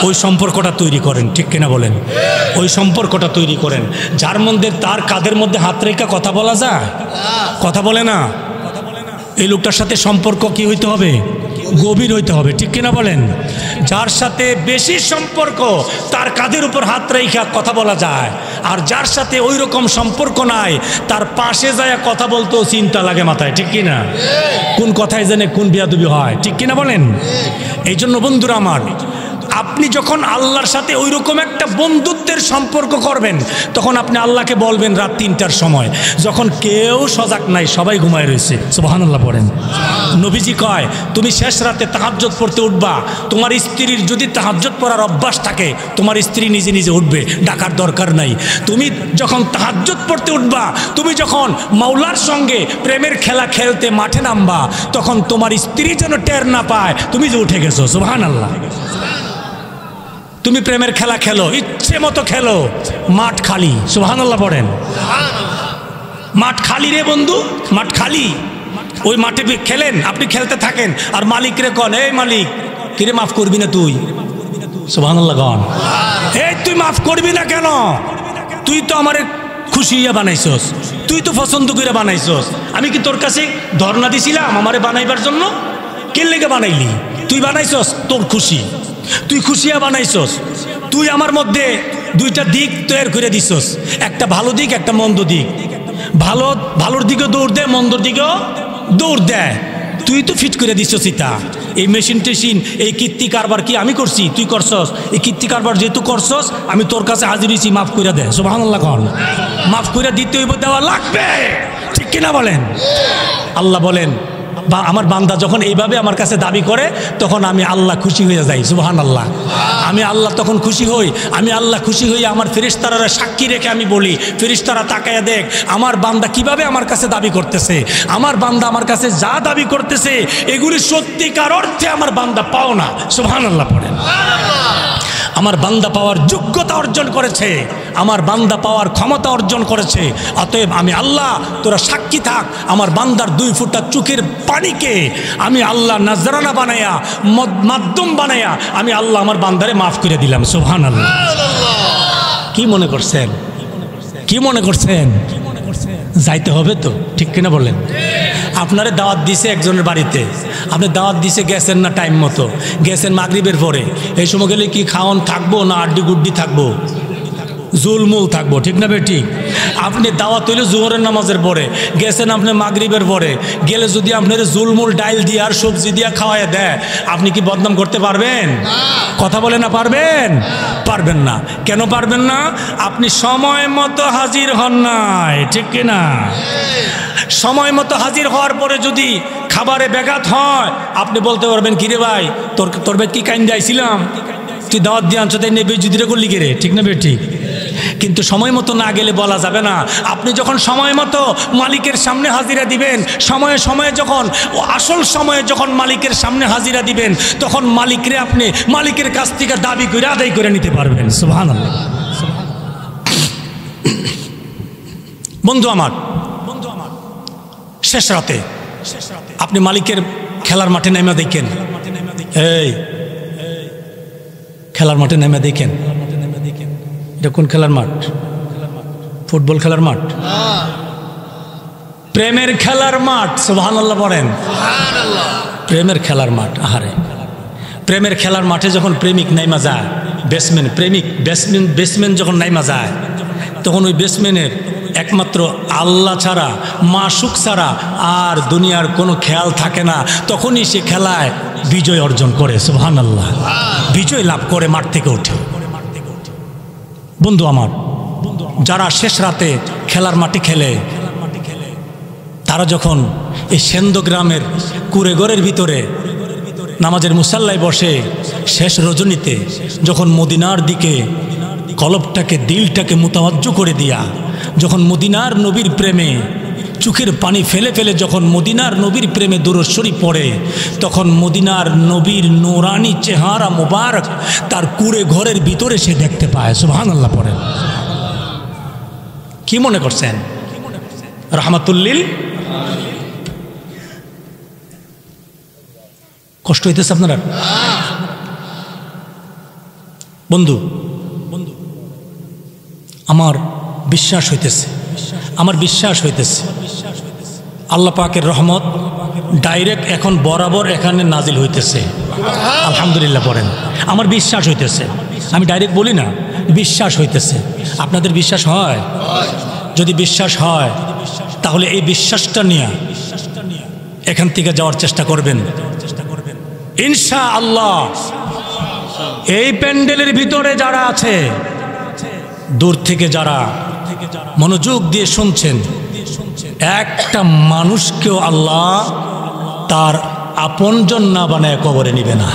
ওই সম্পর্কটা তৈরি করেন, ঠিক কিনা বলেন? ওই সম্পর্কটা তৈরি করেন যার মধ্যে তার কাঁধের মধ্যে হাত রেখে কথা বলা যায়, কথা বলে না। এই লোকটার সাথে সম্পর্ক কি হইতে হবে? গভীর হইতে হবে, ঠিক কিনা বলেন? যার সাথে বেশি সম্পর্ক তার কাঁধের উপর হাত রেখে কথা বলা যায়, আর যার সাথে ওই রকম সম্পর্ক নাই তার পাশে যায় কথা বলতেও চিন্তা লাগে মাথায়, ঠিক কিনা? কোন কথায় জানে কোন বিয়াদবি হয়, ঠিক কিনা বলেন? এই জন্য বন্ধুরা আমার, আপনি যখন আল্লাহর সাথে ওই রকম একটা বন্ধুত্বের সম্পর্ক করবেন তখন আপনি আল্লাহকে বলবেন রাত 3টার সময় যখন কেউ সজাগ নাই, সবাই ঘুমায় রয়েছে। সুবহানাল্লাহ পড়েন। নবীজি কয় তুমি শেষ রাতে তাহাজ্জুদ পড়তে উঠবা, তোমার স্ত্রীর যদি তাহাজ্জুদ পড়ার অভ্যাস থাকে তোমার স্ত্রী নিজে নিজে উঠবে, ডাকার দরকার নাই। তুমি যখন তাহাজ্জুদ পড়তে উঠবা, তুমি যখন মাওলার সঙ্গে প্রেমের খেলা খেলতে মাঠে নামবা, তখন তোমার স্ত্রী যেন টের না পায় তুমি যে উঠে গেছো। সুবহানাল্লাহ। তুমি প্রেমের খেলা খেলো, ইচ্ছে মতো খেলো, মাঠ খালি। সুবহানাল্লাহ পড়েন। মাঠ খালি রে বন্ধু, মাঠ খালি। ওই মাঠে খেলেন, আপনি খেলতে থাকেন, আর মালিক রে কন এই মালিক কিরে মাফ করবি না তুই? সুবহানাল্লাহ কন। এই তুই মাফ করবি না কেন? তুই তো আমারে খুশি হইয়া বানাইছস, তুই তো পছন্দ করে বানাইছস। আমি কি তোর কাছে ধর্ণা দিছিলাম আমারে বানাইবার জন্য? কে লেগে বানাইলি? তুই বানাইছস তোর খুশি, তুই খুশিয়া বানাইছস। তুই আমার মধ্যে 2টা দিক তৈরি করে দিছস, একটা ভালো দিক একটা মন্দ দিক। ভালোর দিকেও দৌড় দেয়, মন্দর দিকেও দৌড় দেয়। তুই তো ফিট করে দিছস। ইতা এই মেশিন টেশিন এই কীর্তি কারবার কি আমি করছি? তুই করছস। এই কীর্তি কারবার যেহেতু করছস আমি তোর কাছে হাজির হয়েছি, মাফ করে দে। সুবহানাল্লাহ কন। মাফ করে দিতে হইব, দেওয়া লাগবে, ঠিক কিনা বলেন? আল্লাহ বলেন বা আমার বান্দা যখন এইভাবে আমার কাছে দাবি করে তখন আমি আল্লাহ খুশি হয়ে যাই। সুবহানাল্লাহ। আমি আল্লাহ তখন খুশি হই। আমি আল্লাহ খুশি হই, আমার ফেরেশতারা সাক্ষী রেখে আমি বলি, ফেরেশতারা তাকায়া দেখ আমার বান্দা কিভাবে আমার কাছে দাবি করতেছে। আমার বান্দা আমার কাছে যা দাবি করতেছে এগুলি সত্যিকার অর্থে আমার বান্দা পাও না। সুবহানাল্লাহ পড়েন। আমার বান্দা পাওয়ার যোগ্যতা অর্জন করেছে, আমার বান্দা পাওয়ার ক্ষমতা অর্জন করেছে। অতএব আমি আল্লাহ, তোরা সাক্ষী থাক, আমার বান্দার 2 ফোঁটা চোখের পানিকে আমি আল্লাহ নাজরানা বানায়া, মাধ্যম বানায়া আমি আল্লাহ আমার বান্দারে মাফ করে দিলাম। সুবহানাল্লাহ। কি মনে করছেন? কি মনে করছেন? যাইতে হবে তো, ঠিক কিনা বলেন? আপনারে দাওয়াত দিছে একজনের বাড়িতে, আপনি দাওয়াত দিছে, গেছেন না টাইম মতো, গেছেন মাগরিবের পরে। এই সময় গেলে কি খাওয়ান থাকবো না আড্ডি গুড্ডি থাকবো? জুলমুল থাকবো, ঠিক না বেটি? আপনি দাওয়াত হইলে জোহরের নামাজের পরে, গেছেন আপনি মাগরিবের পরে, গেলে যদি আপনার জুলমুল ডাইল দিয়ে আর সবজি দিয়ে খাওয়ায় দেয়, আপনি কি বদনাম করতে পারবেন? কথা বলে না পারবেন? পারবেন না। কেন পারবেন না? আপনি সময় মতো হাজির হন নাই, ঠিক কিনা? সময় মতো হাজির হওয়ার পরে যদি খাবারে ব্যাঘাত হয়, আপনি বলতে পারবেন কিরে ভাই তোর ভাই কি কাইন যাইছিলাম, তুই দাওয়াত দিয়ে আনছো তাই নেবে যুদিরে করলি গে রে, ঠিক না বেটি? কিন্তু সময় মতো না গেলে বলা যাবে না। আপনি যখন সময় মতো মালিকের সামনে হাজিরা দিবেন, সময়ে সময়ে যখন আসল সময়ে যখন মালিকের সামনে হাজিরা দিবেন, তখন মালিকরে আপনি মালিকের কাছ থেকে দাবি করে আদায় করে নিতে পারবেন। সুবহানাল্লাহ। বন্ধু আমার, শেষ রাতে আপনি মালিকের খেলার মাঠে নেমে দেখেন, এই খেলার মাঠে নেমে দেখেন, এটা কোন খেলার মাঠ? ফুটবল খেলার মাঠ? প্রেমের খেলার মাঠ। সুবহানাল্লাহ বলেন। প্রেমের খেলার মাঠ। আহারে, প্রেমের খেলার মাঠে যখন প্রেমিক নাইমা যায়, ব্যাটসম্যান যখন নাইমা যায়, তখন ওই ব্যাটসম্যানের একমাত্র আল্লাহ ছাড়া, মাসুক ছাড়া আর দুনিয়ার কোনো খেয়াল থাকে না। তখনই সে খেলায় বিজয় অর্জন করে। সুবহানাল্লাহ। বিজয় লাভ করে মাঠ থেকে ওঠে। বন্ধু আমার, যারা শেষ রাতে খেলার মাঠে খেলে, তারা যখন এই সেন্দগ্রামের কুড়েঘরের ভিতরে নামাজের মুসাল্লায় বসে, শেষ রজনীতে যখন মদিনার দিকে কলবটাকে, দিলটাকে মুতাওয়াজ্জু করে দিয়া, যখন মদিনার নবীর প্রেমে চোখের পানি ফেলে ফেলে যখন মদিনার নবীর প্রেমে দুরূদ শরীফ পড়ে, তখন মদিনার নবীর নূরানি চেহারা মুবারক তার কুড়ে ঘরের ভিতরে সে দেখতে পায়। সুবহানাল্লাহ পড়েন। কি মনে করছেন? রাহমাতুল্লিল। কষ্ট হইতেছে আপনারা? বন্ধু, আমার বিশ্বাস হইতেছে, আল্লাহ পাকের রহমত ডাইরেক্ট এখন বরাবর এখানে নাজিল হইতেছে। আলহামদুলিল্লাহ পড়েন। আমার বিশ্বাস হইতেছে, আমি ডাইরেক্ট বলি না, বিশ্বাস হইতেছে। আপনাদের বিশ্বাস হয়? যদি বিশ্বাস হয় তাহলে এই বিশ্বাসটা নিয়ে এখান থেকে যাওয়ার চেষ্টা করবেন ইনশাআল্লাহ। এই প্যান্ডেলের ভিতরে যারা আছে, দূর থেকে যারা মনোযোগ দিয়ে শুনছেন, একটা মানুষকেও আল্লাহ তার আপনজন না বানায় কবরে নিবে না।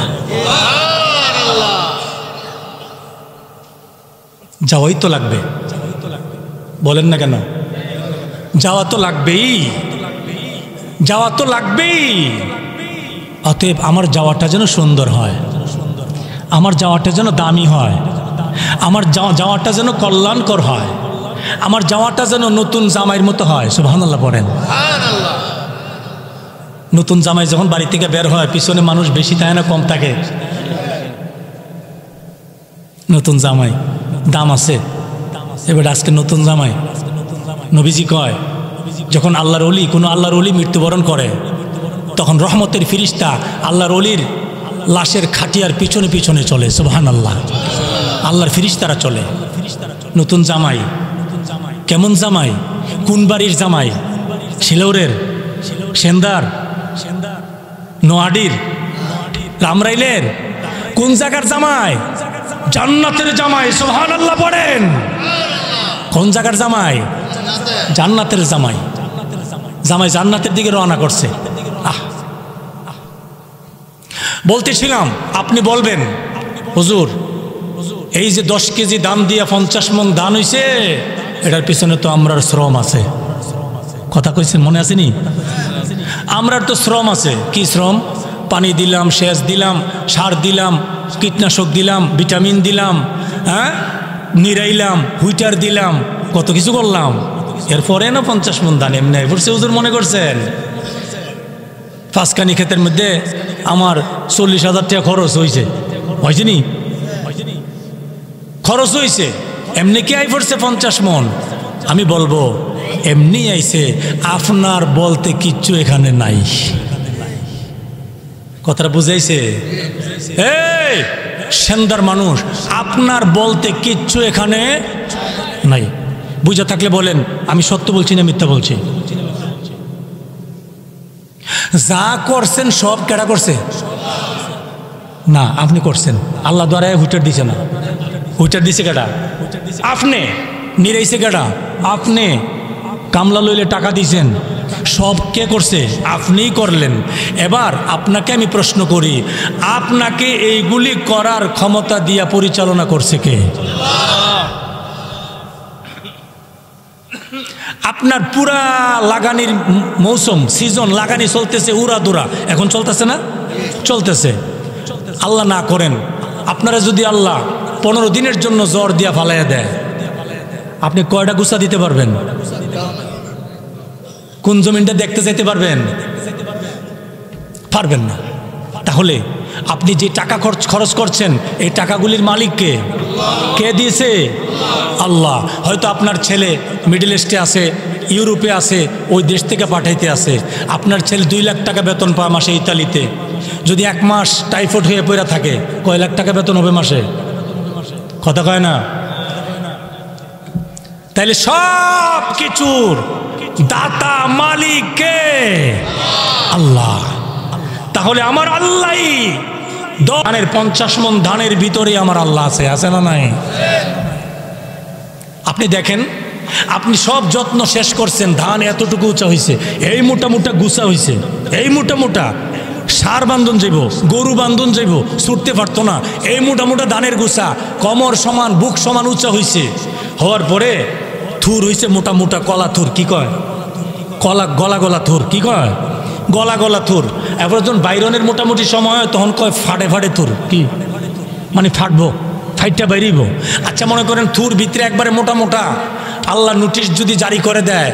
যাওয়াই তো লাগবে, বলেন না কেন? যাওয়া তো লাগবেই, যাওয়া তো লাগবেই। অতএব আমার যাওয়াটা যেন সুন্দর হয়, আমার যাওয়াটা যেন দামি হয়, আমার যাওয়াটা যেন কল্যাণকর হয়, আমার যাওয়াটা যেন নতুন জামাইয়ের মতো হয়। সুবহানাল্লাহ পড়েন। নতুন জামাই যখন বাড়ি থেকে বের হয়, পিছনে মানুষ বেশি থাকে না কম থাকে? নতুন জামাই দাম আছে। এবার আজকে নতুন জামাই, নবীজি কয়, যখন আল্লাহর ওলি, কোনো আল্লাহর ওলি মৃত্যুবরণ করে, তখন রহমতের ফিরিস্তা আল্লাহর ওলির লাশের খাটিয়ার পিছনে পিছনে চলে। সুবহানাল্লাহ। আল্লাহর ফিরিস্তারা চলে। নতুন জামাই কেমন জামাই? কোন বাড়ির জামাই? শিলৌরের, সেন্দার, নোয়াডির, রামরাইলের কোন জায়গার জামাই? জান্নাতের জামাই। সুবহানাল্লাহ পড়েন। কোন জায়গার জামাই? জান্নাতের জামাই। জামাই জান্নাতের দিকে রওনা করছে। বলতেছিলাম আপনি বলবেন হুজুর এই যে 10 কেজি দাম দিয়া 50 মণ দান হইছে, এটার পিছনে তো আমরার শ্রম আছে। কথা কইছেন, মনে আসেনি? আমরার তো শ্রম আছে। কি শ্রম? পানি দিলাম, সেচ দিলাম, সার দিলাম, কীটনাশক দিলাম, ভিটামিন দিলাম, হ্যাঁ, নিরাইলাম, হুইটার দিলাম, কত কিছু করলাম। এরপরে না 50 মণ দান এমনি পড়ছে হুজুর, মনে করছেন? 5 কানি ক্ষেতের মধ্যে আমার 40,000 টাকা খরচ হয়েছে। হয়েছে নি? খরচ হয়েছে। এমনি কি আই পড়ছে 50 মণ? আমি বলবো এমনি আইছে, আপনার বলতে কিচ্ছু এখানে নাই। কথাটা বুঝাইছে? এই সেন্দার মানুষ, আপনার বলতে কিচ্ছু এখানে নাই। বুঝা থাকলে বলেন আমি সত্য বলছি না মিথ্যা বলছি? যা করছেন সব কেডা করছে? না, আপনি করছেন। আল্লাহ দ্বারা হুইটার দিছে না। হুইটার দিছে কেডা? আপনি। নিরাইছে কেডা? আপনি। কামলা লইলে টাকা দিছেন, সব কে করছে? আপনিই করলেন। এবার আপনাকে আমি প্রশ্ন করি, আপনাকে এইগুলি করার ক্ষমতা দিয়া পরিচালনা করছে কে? আপনার পুরা লাগানির মৌসুম, সিজন, লাগানি চলতেছে উড়াদুরা, এখন চলতেছে না? চলতেছে। আল্লাহ না করেন, আপনারা যদি আল্লাহ 15 দিনের জন্য জ্বর দিয়া ফালাইয়া দেয়, আপনি কয়টা গুছা দিতে পারবেন? কোন জমিনটা দেখতে চাইতে পারবেন? পারবেন না। তাহলে আপনি যে টাকা খরচ করছেন, এই টাকাগুলির মালিক কে? কে দিয়েছে? আল্লাহ। হয়তো আপনার ছেলে মিডল ইস্টে আছে, ইউরোপে আছে, ওই দেশ থেকে পাঠাইতে আছে। আপনার ছেলে 2 লাখ টাকা বেতন পায় মাসে ইতালিতে। যদি 1 মাস টাইফয়েড হয়ে পড়ে থাকে, কয় লাখ টাকা বেতন হবে মাসে? কথা কয় না? তাইলে সব কিছুর দাতা মালিক কে? আল্লাহ। তাহলে আমার আল্লাহই ধানের 50 মণ ধানের ভিতরে আমার আল্লাহ আছে। আছে না নাই? আপনি দেখেন, আপনি সব যত্ন শেষ করছেন, ধান এতটুকু উঁচা হয়েছে, এই মোটা মোটা গুছা হয়েছে, এই মোটা মোটা সার বান্ধন যাইব, গরু বান্ধন যাইব, ছুটতে পারতো না, এই মোটা মোটা ধানের গুছা কমর সমান, বুক সমান উঁচা হয়েছে। হওয়ার পরে থুর হয়েছে মোটা মোটা কলা থুর। কি কয়? গলা গলা থুর। কি কয়? গলা গলা থুর। এবার যখন বাইরনের মোটামুটি সময় হয়, তখন কয় ফাটে ফাটে থুর। কি মানে? ফাটবো, ফাইটটা বাইরিব। আচ্ছা, মনে করেন থুর ভিতরে একবারে মোটা মোটা। আল্লাহ নোটিশ যদি জারি করে দেয়,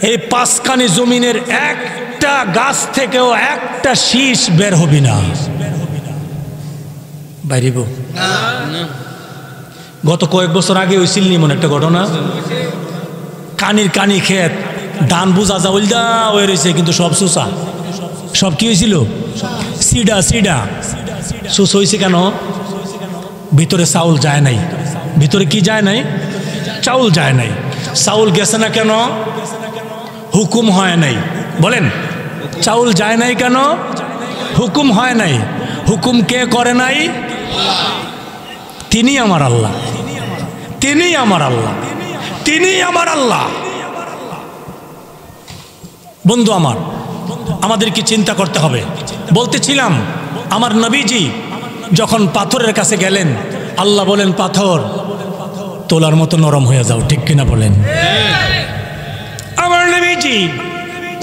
এই 5 কানি জমিনের একটা গাছ থেকেও একটা শীষ বের হবি না, বাইরিব। গত কয়েক বছর আগে হয়েছিল মনে একটা ঘটনা। কানির কানি ক্ষেত, ধান বুঝা যা উল্দা হয়ে রয়েছে, কিন্তু সব সুসা। সব কি হয়েছিল? সিডা সিডা। সুস হয়েছে কেন? ভিতরে চাউল যায় নাই। ভিতরে কি যায় নাই? চাউল যায় নাই। চাউল গেছে না কেন? হুকুম হয় নাই। বলেন, চাউল যায় নাই কেন? হুকুম হয় নাই। হুকুম কে করে নাই? তিনি আমার আল্লাহ। তিনি আমার আল্লাহ। তিনি আমার আল্লাহ। বন্ধু আমার, আমাদেরকে চিন্তা করতে হবে। বলতেছিলাম, আমার নবীজি যখন পাথরের কাছে গেলেন, আল্লাহ বলেন পাথর তোলার মতো নরম হয়ে যাও। ঠিক কিনা বলেন? আমার নবীজি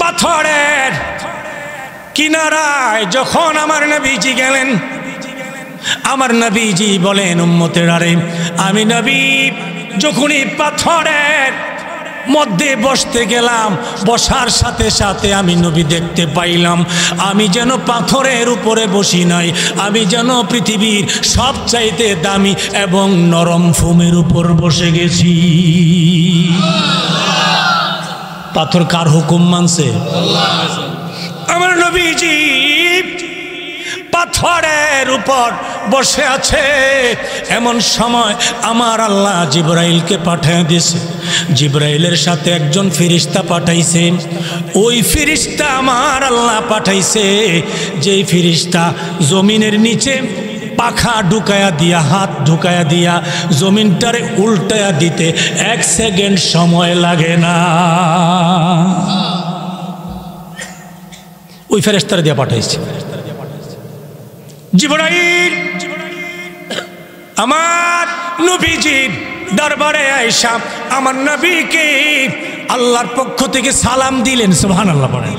পাথরের কিনারায় যখন আমার নবীজি গেলেন, আমার নবীজি বলেন উম্মতের, আরে আমি নবী যখনই পাথরের মধ্যে বসতে গেলাম, বসার সাথে সাথে আমি নবী দেখতে পাইলাম আমি যেন পাথরের উপরে বসি নাই, আমি যেন পৃথিবীর সবচাইতে দামি এবং নরম ফোমের উপর বসে গেছি। পাথর কার হুকুম মানছে? আমার নবীজি পাথরের উপর বসে আছে। এমন সময় আমার আল্লাহ জিবরাইলকে পাঠিয়ে দিয়েছে। জিবরাইলের সাথে একজন ফেরেশতা পাঠাইছে। ওই ফেরেশতা আমার আল্লাহ পাঠাইছে, যেই ফেরেশতা জমিনের নিচে পাখা ঢুকায়া দিয়া, হাত ঢুকায়া দিয়া জমিনটারে উল্টায়া দিতে 1 সেকেন্ড সময় লাগে না। ওই ফেরেশতারে দিয়া পাঠাইছে। জিবরাইল আমার নবীজির দরবারে আয়েশা আমার নবীকে আল্লাহর পক্ষ থেকে সালাম দিলেন। সুবহানাল্লাহ বলেন।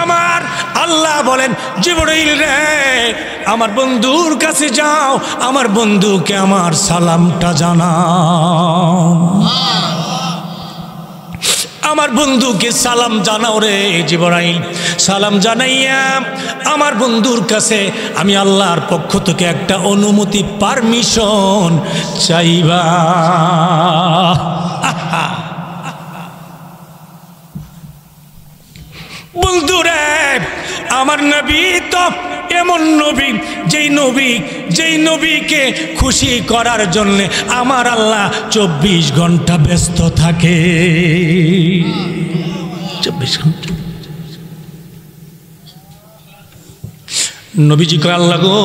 আমার আল্লাহ বলেন, জিবরাইল রে, আমার বন্ধুর কাছে যাও, আমার বন্ধুকে আমার সালামটা জানাও। আমার বন্ধুকে সালাম জানাও রে জিবরাইল। সালাম জানাইয়া আমার বন্ধুর কাছে আমি আল্লাহর পক্ষ থেকে একটা অনুমতি, পারমিশন চাইবা। বন্ধুরে, আমার নবী তো এমন নবী, যেই নবীকে খুশি করার জন্য আমার আল্লাহ 24 ঘন্টা ব্যস্ত থাকে। 24 ঘন্টা নবীজি কয়, আল্লাহ গো,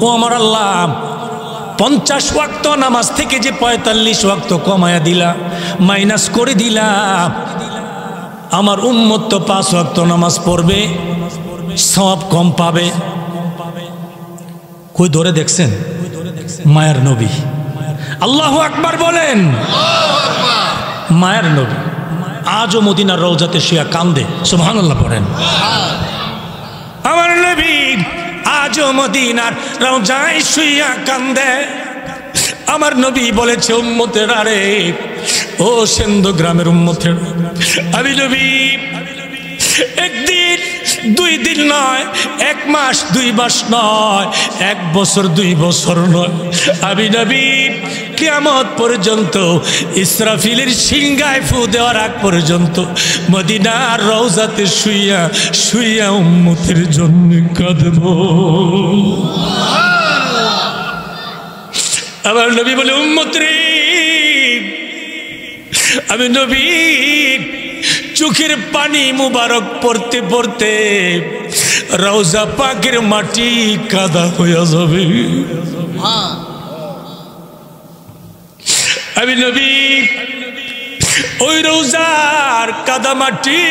ও আমার আল্লাহ, 50 ওয়াক্ত নামাজ থেকে যে 45 ওয়াক্ত কমায়া দিলা, মাইনাস করে দিলা, আমার উম্মত তো 5 ওয়াক্ত নামাজ পড়বে, সওয়াব কম পাবে। কই ধরে দেখছেন? মায়ের নবী। আল্লাহু আকবার বলেন। মায়ের নবী আজও মদিনার রওজাতে শুয়ে কান্দে। সুবহানাল্লাহ পড়েন। আমার নবী আজও মদিনার রওজায় শুয়ে কান্দে। আমার নবী বলেছে, উম্মতের আরে, ও সেন্দু গ্রামের উম্মতের, আমি নবী একদিন 2 দিন নয়, 1 মাস 2 মাস নয়, 1 বছর 2 বছর নয়, আমি নবী কিয়ামত পর্যন্ত, ইসরাফিলের সিংহায় ফু দেওয়ার আগ পর্যন্ত মদিনার রওজাতে শুইয়া শুইয়া উম্মতের জন্য কাঁদব। আমার নবী বলে, উম্মত রে, আমি নবী চোখের পানি মুবারক পড়তে পড়তে রওজা পাকের মাটি কাদা হয়ে যাবে। আমি নবী ওই রওজার কাদা মাটি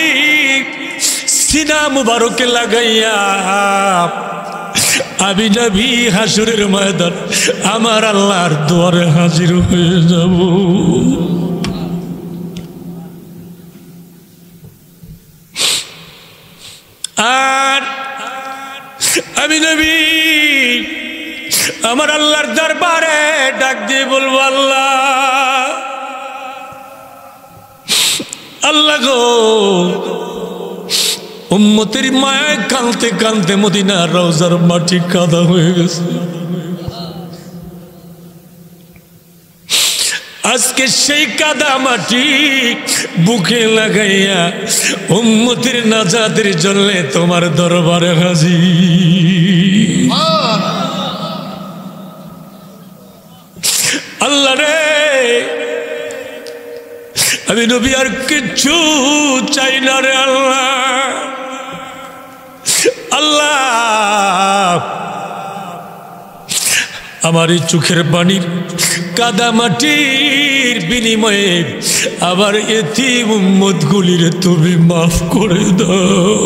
সিনা মুবারকে লাগাইয়া আমি নবী হাসরের ময়দান আমার আল্লাহর দুয়ারে হাজির হয়ে যাব। আর আমি নবী আমার আল্লাহর দরবারে ডাক দিয়ে বলবো, আল্লাহ, আল্লাহ গো, উম্মতের মায়ায় কাঁদতে কাঁদতে মদিনার রওজার মাটি কাদা হয়ে গেছে। আজকে সেই কাদা মাটি বুকে লাগাইয়া উম্মতের নাজাতের জন্য তোমার দরবারে হাজির। আল্লাহ রে, আমি নবী আর কিচ্ছু চাই না রে আল্লাহ। আল্লাহ, আমার এই চোখের পানির কাদা মাটির বিনিময়ে আবার এতিম উম্মত গুলির তুমি মাফ করে দাও।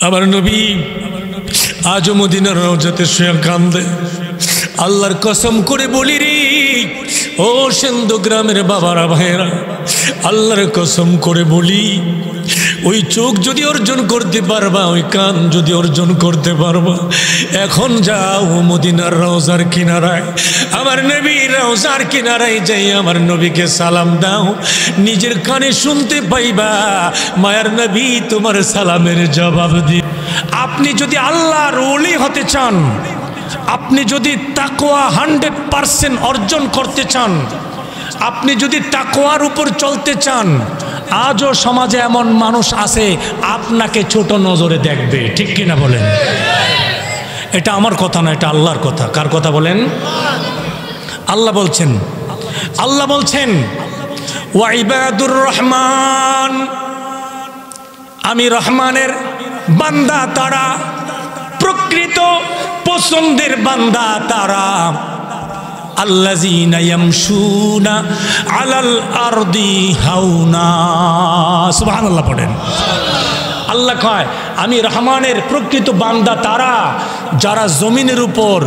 আমার নবী আজও মদিনার রওজাতে শুয়ে কান্দে। আল্লাহর কসম করে বলি রে, ও সেন্দু গ্রামের বাবারা ভাইয়েরা, আল্লাহর কসম করে বলি, ওই চোখ যদি অর্জন করতে পারবা, ওই কান যদি অর্জন করতে পারবা, এখন যাও মদিনার রওজার কিনারায়, আমার নবীর রওজার কিনারায় যাই আমার নবীকে সালাম দাও। নিজের কানে শুনতে পাইবা মায়ার নবী তোমার সালামের জবাব দি। আপনি যদি আল্লাহর ওলি হতে চান, আপনি যদি তাকওয়া 100% অর্জন করতে চান, আপনি যদি তাকওয়ার উপর চলতে চান, আজও সমাজে এমন মানুষ আছে আপনাকে ছোট নজরে দেখবে, ঠিক কিনা বলেন? এটা আমার কথা না, এটা আল্লাহর কথা। কার কথা বলেন? আল্লাহ বলছেন, আল্লাহ বলছেন ওয়া ইবাদুর রহমান, আমি রহমানের বান্দা তারা, প্রকৃত পছন্দের বান্দা তারা, আল্লাযীনা ইয়ামশুনা আলাল আরদি হাওনা। সুবহানাল্লাহ পড়েন। আল্লাহ কয় আমি রহমানের প্রকৃত বান্দা তারা যারা জমিনের উপর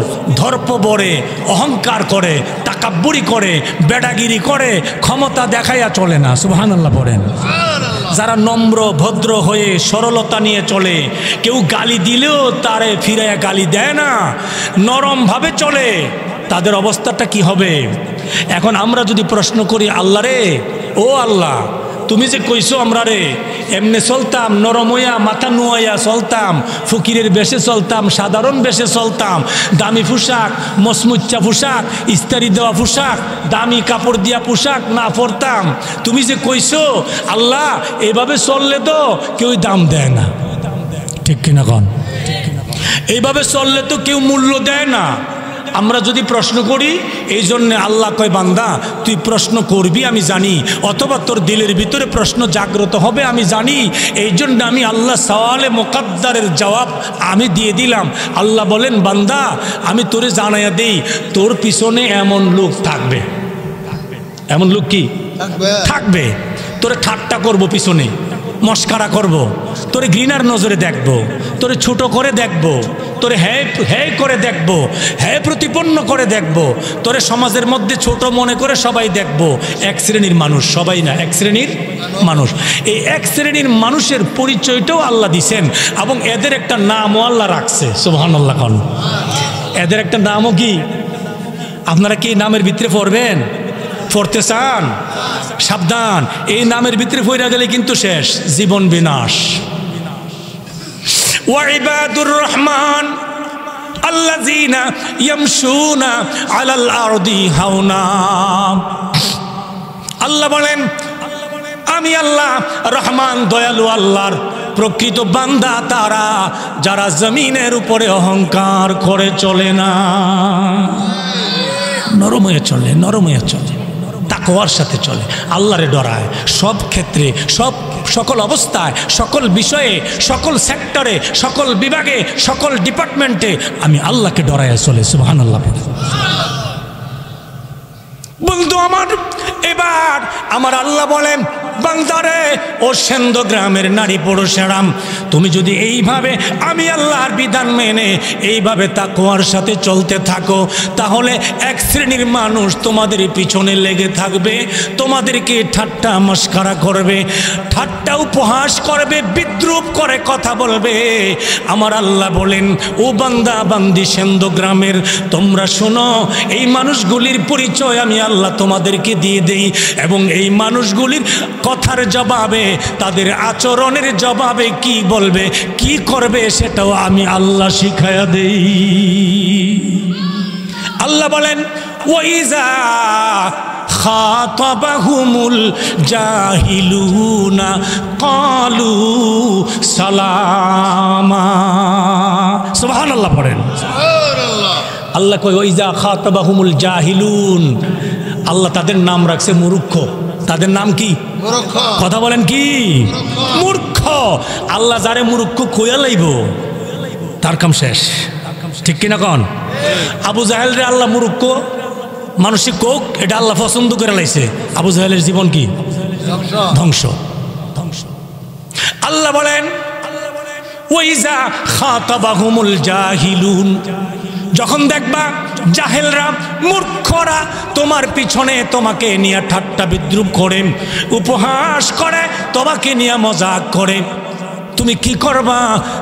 দর্প বড়ে, অহংকার করে, তাকাব্বুরি করে, বেড়াগিরি করে, ক্ষমতা দেখাইয়া চলে না। সুবহানাল্লাহ পড়েন। যারা নম্র ভদ্র হয়ে সরলতা নিয়ে চলে, কেউ গালি দিলেও তারে ফিরাইয়া গালি দেয় না, নরমভাবে চলে, তাদের অবস্থাটা কি হবে? এখন আমরা যদি প্রশ্ন করি, আল্লাহ রে, ও আল্লাহ, তুমি যে কইছো আমরা রে এমনি চলতাম, নরম হইয়া মাথা নুয়াইয়া চলতাম, ফকিরের বেশে চলতাম, সাধারণ বেশে চলতাম, দামি পোশাক, মসমুচ্চা পোশাক, ইস্তারি দেওয়া পোশাক, দামি কাপড় দিয়া পোশাক না পরতাম, তুমি যে কইছো আল্লাহ এইভাবে চললে তো কেউ দাম দেয় না, ঠিক কিনা কন? এইভাবে চললে তো কেউ মূল্য দেয় না। আমরা যদি প্রশ্ন করি, এই জন্যে আল্লাহ কয় বান্দা তুই প্রশ্ন করবি আমি জানি, অথবা তোর দিলের ভিতরে প্রশ্ন জাগ্রত হবে আমি জানি, এই জন্য আমি আল্লাহ সওয়ালে মুকদ্দারের জবাব আমি দিয়ে দিলাম। আল্লাহ বলেন বান্দা আমি তোরে জানাইয়া দেই, তোর পিছনে এমন লোক থাকবে। এমন লোক কি থাকবে? তোরে ঠাট্টা করবো, পিছনে মস্কারা করব, তোরে ঘৃণার নজরে দেখব, তোরে ছোট করে দেখব, তোরে হ্যাঁ করে দেখব, হ্যাঁ প্রতিপন্ন করে দেখব, তোরে সমাজের মধ্যে ছোট মনে করে সবাই দেখব। এক শ্রেণীর মানুষ, সবাই না, এক শ্রেণীর মানুষ। এই এক শ্রেণীর মানুষের পরিচয়টাও আল্লাহ দিছেন এবং এদের একটা নামও আল্লাহ রাখছে। সুবহানাল্লাহ খান। এদের একটা নামও কি? আপনারা কি নামের ভিতরে পড়বেন? পড়তে চান? সাবধান, এই নামের ভিতরে পড়ে গেলে কিন্তু শেষ, জীবন বিনাশ। ওয়া ইবাদুর রহমান আল্লাযীনা ইয়ামশুনা আলাল আরদি হাওনা। আল্লাহ বলেন আমি আল্লাহ রহমান দয়ালু, আল্লাহর প্রকৃত বান্দা তারা যারা জমিনের উপরে অহংকার করে চলে না, নরম হয়ে চলে, নরম হয়ে চলে, তাকওয়ার সাথে চলে, আল্লাহরে ডরায় সব ক্ষেত্রে, সকল অবস্থায়, সকল বিষয়ে, সকল সেক্টরে, সকল বিভাগে, সকল ডিপার্টমেন্টে আমি আল্লাহকে ডরায় চলে। সুবহানাল্লাহ। বন্ধু আমার, এবার আমার আল্লাহ বলেন বান্দারে ও সেন্দ গ্রামের নারী পুরুষেরাম, তুমি যদি এইভাবে আমি আল্লাহর বিধান মেনে এইভাবে তাকওয়ার সাথে চলতে থাকো, তাহলে এক শ্রেণীর মানুষ তোমাদের পিছনে লেগে থাকবে, তোমাদেরকে ঠাট্টা মস্করা করবে, ঠাট্টা উপহাস করবে, বিদ্রুপ করে কথা বলবে। আমার আল্লাহ বলেন ও বান্দা বান্দি সেন্দ গ্রামের, তোমরা শোনো, এই মানুষগুলির পরিচয় আমি আল্লাহ তোমাদেরকে দিয়ে দেই, এবং এই মানুষগুলির কথার জবাবে, তাদের আচরণের জবাবে কি বলবে, কি করবে, সেটাও আমি আল্লাহ শিখায়া দেই। আল্লাহ বলেন ওয়াইজা খাতাবাহুমুল জাহিলুনা ক্বালু সালামা। সুবহানাল্লাহ পড়েন। সুবহানাল্লাহ। আল্লাহ কয় ওয়াইজা খাতাবাহুমুল জাহিলুন, আল্লাহ তাদের নাম রাখছে মূর্খ। তাদের নাম কি? মূর্খ। কথা বলেন কি? মূর্খ। আল্লাহ যারে মূর্খ কইয়া লাইব তার কাম শেষ, ঠিক কিনা কন? আবু জাহেল রে আল্লাহ মূর্খ মানুষে কোক, এটা আল্লাহ পছন্দ করে লাইছে, আবু জাহেলের জীবন কি? ধ্বংস, ধ্বংস। আল্লাহ বলেন ওয়াইজা খাতাবাহুমুল জাহিলুন, যখন দেখবা জাহেলরা, মূর্খরা তোমার পিছনে তোমাকে নিয়ে ঠাট্টা বিদ্রুপ করে, উপহাস করে, তোমাকে নিয়ে মজাক করে, তুমি কি করবা?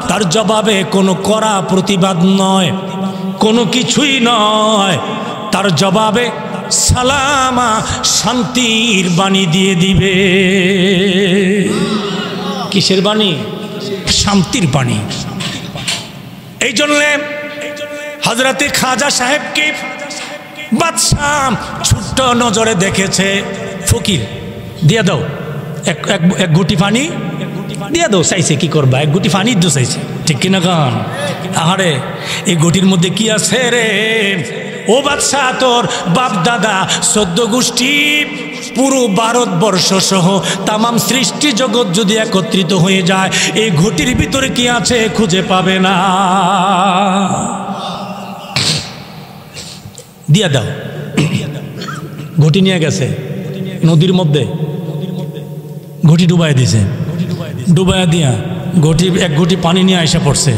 তার জবাবে কোনো কড়া প্রতিবাদ নয়, কোনো কিছুই নয়, তার জবাবে সালামা, শান্তির বাণী দিয়ে দিবে। কিসের বাণী? শান্তির বাণী। এই জন্যে হযরতে খাজা সাহেবকে বাদশাহ ছুট্টি নষ্ট নজরে দেখেছে, ফকির দিয়ে দাও এক ঘুটি পানি দিয়ে দাও, চাইছে কি করবা, এক ঘুটি পানি দিও চাইছে, ঠিক কিনা গান? আহারে এই ঘটির মধ্যে কি আছে রে? ও বাদশাহ, তোর বাপ দাদা 14 গোষ্ঠী পুরো ভারতবর্ষ সহ তামাম সৃষ্টি জগৎ যদি একত্রিত হয়ে যায়, এই ঘটির ভিতরে কি আছে খুঁজে পাবে না। দিয়া দাও। ঘটি নিয়ে গেছে নদীর মধ্যে, ঘটি ডুবাই দিছে, ডুবাই দিয়া এক ঘটি পানি নিয়ে আইসা পড়ছে।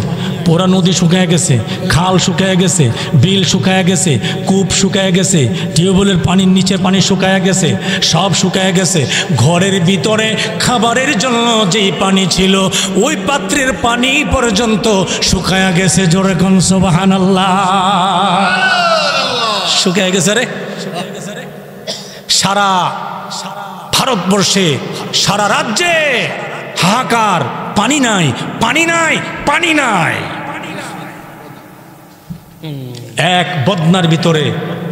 পুরা নদী শুকায় গেছে, খাল শুকায় গেছে, বিল শুকায় গেছে, কূপ শুকায় গেছে, টিউবওয়েলের পানির নিচের পানি শুকায় গেছে, সব শুকায় গেছে। ঘরের ভিতরে খাবারের জন্য যেই পানি ছিল ওই পাত্রের পানি পর্যন্ত শুকায় গেছে। জোরে কোন সুবহানাল্লাহ। শুকায় গেছে রে। সারা ভারতবর্ষে, সারা রাজ্যে হাহাকার, পানি নাই, পানি নাই, পানি নাই। এক বদনার ভিতরে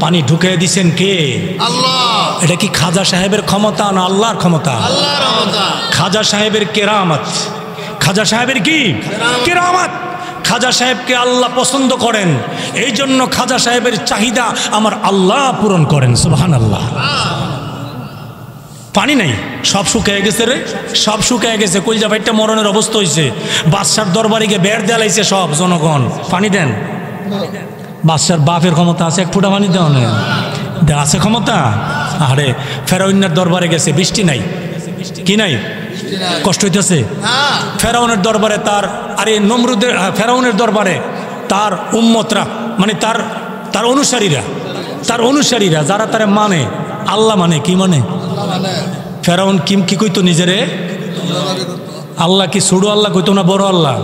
পানি ঢুকে দিছেন কে? আল্লাহ। এটা কি খাজা সাহেবের ক্ষমতা না আল্লাহর ক্ষমতা? আল্লাহর ক্ষমতা। খাজা সাহেবের কেরামত। খাজা সাহেবের কি কেরামত? খাজা সাহেবকে আল্লাহ পছন্দ করেন, এই জন্য খাজা সাহেবের চাহিদা আমার আল্লাহ পূরণ করেন। সুবহানাল্লাহ। পানি নাই, সব শুকিয়ে গেছে রে, সব শুকিয়ে গেছে। কলজা ভাইটা মরণের অবস্থা হয়েছে। বাদশার দরবারে গিয়ে বেড় দেয়ালাইছে সব জনগণ, পানি দেন। বাদশার বাপের ক্ষমতা আছে এক ফুটা পানি দেওয়া নেই, আছে ক্ষমতা? আরে ফেরাউনের দরবারে গেছে, বৃষ্টি নাই, কি নাই, কষ্ট হইতেছে। ফেরাউনের দরবারে তার, আরে নমরুদের, ফেরাউনের দরবারে তার উম্মতরা, মানে তার অনুসারীরা যারা তারা মানে আল্লাহ মানে কি মানে? ফেরাউন কি কইতো নিজেরে? আল্লাহ কি ছোট আল্লাহ কইতো না বড় আল্লাহ?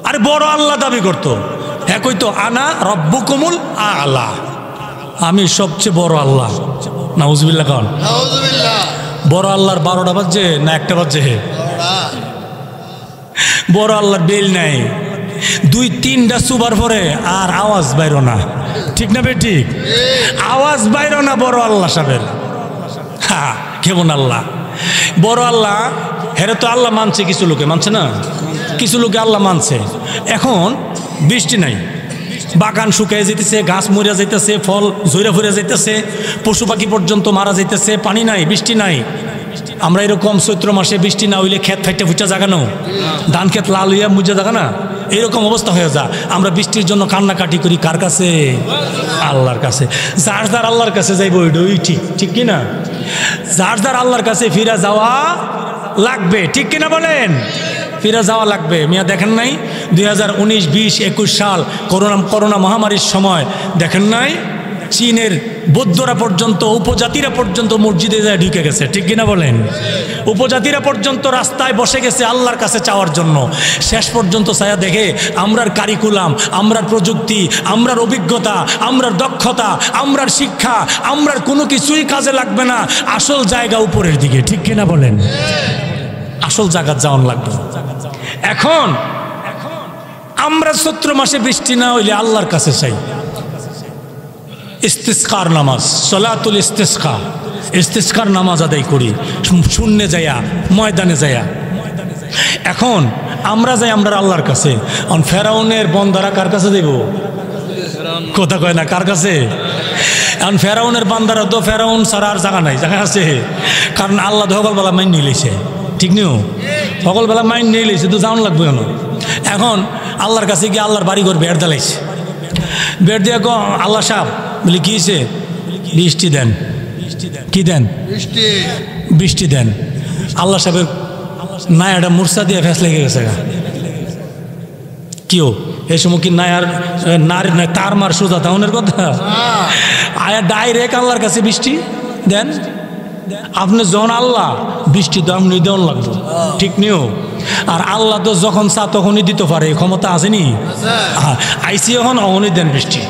আরে বড় আল্লাহ দাবি করতো। হ্যাঁ কইতো আনা রব্বুকুমুল আলা, আমি সবচেয়ে বড় আল্লাহ। নাউজুবিল্লাহ কন। বড় আল্লাহর 12টা বাজছে না 1টা বাজছে? বড় আল্লাহর বেল নাই, 2-3টা সুবার পরে আর আওয়াজ বাইরো না, ঠিক না বে ঠিক? আওয়াজ বাইরো না বড় আল্লাহ সাহেবের। হ্যাঁ কেমন আল্লাহ? বড় আল্লাহ, হেরে তো আল্লাহ মানছে, কিছু লোকে মানছে না, কিছু লোকে আল্লাহ মানছে। এখন বৃষ্টি নাই, বাগান শুকিয়ে যেতেছে, গাছ মরিয়া যাইতেছে, ফল ঝইরা ফুরিয়া যাইতেছে, পশু পাখি পর্যন্ত মারা যাইতেছে, পানি নাই, বৃষ্টি নাই। আমরা এরকম চৈত্র মাসে বৃষ্টি না হইলে ক্ষেত ফাইটে ফুচা জাগানো, ধান ক্ষেত লাল হইয়া মুজা জাগা না, এরকম অবস্থা হয়ে যা। আমরা বৃষ্টির জন্য কান্নাকাটি করি কার কাছে? আল্লাহর কাছে। যার আল্লাহর কাছে যাইব ওইটাই ঠিক, ঠিক কিনা? যার আল্লাহর কাছে ফিরে যাওয়া লাগবে, ঠিক কিনা বলেন? ফিরে যাওয়া লাগবে। মিয়া দেখেন নাই 2019, 20, 21 সাল করোনা মহামারীর সময় দেখেন নাই চীনের বৌদ্ধরা পর্যন্ত, উপজাতিরা পর্যন্ত মসজিদে যায় ঢুকে গেছে, ঠিক কিনা বলেন? উপজাতিরা পর্যন্ত রাস্তায় বসে গেছে আল্লাহর কাছে চাওয়ার জন্য। শেষ পর্যন্ত ছায়া দেখে আমরার কারিকুলাম, আমরার প্রযুক্তি, আমরার অভিজ্ঞতা, আমরার দক্ষতা, আমরার শিক্ষা, আমরার কোনো কিছুই কাজে লাগবে না। আসল জায়গা উপরের দিকে, ঠিক কিনা বলেন? আসল জায়গা যাওয়ান লাগবে। এখন আমরা চৈত্র মাসে বৃষ্টি না হইলে আল্লাহর কাছে চাই ইস্তিসকার নামাজ, সলাতুল ইস্তিসকা, ইস্তিসকার নামাজ আদায় করি শূন্যে যাইয়া, ময়দানে যাইয়া। এখন আমরা যাই আমরা আল্লাহর কাছে। ফেরাউনের বন্দারা কার কাছে দেব? কথা কয় না, কার কাছে? এখন ফেরাউনের বান্দারা তো ফেরাউন ছাড়া আর জায়গা নাই, জায়গা আছে, কারণ আল্লাহ সকলবেলা মাইন নিয়ে লেছে, ঠিক নিও? সকলবেলা মাইন নিয়ে লেছে তো যাওয়ান লাগবে কেন? এখন আল্লাহর কাছে গিয়ে আল্লাহর বাড়ি ঘর বেড় দালাইছে, বেড় দিয়ে গো আল্লাহ সাহেব বলি কি হয়েছে? বৃষ্টি দেন। কি দেন? বৃষ্টি দেন। আল্লাহ সাহেবের নায়াটা মুরসা দিয়ে ফেস লেগে গেছে। কিও এই সময় কি নায়ার তার মার সোজা তাহনের কথা? আয়া ডাইরেক্ট আল্লাহর কাছে বৃষ্টি দেন। আপনি যখন আল্লাহ বৃষ্টি তো আপনি দেওয়ান লাগবে, ঠিক নিও? আর আল্লাহ তো যখন চা তখনই দিতে পারে, ক্ষমতা আসেনি? আইসি এখন অহনই দেন বৃষ্টি।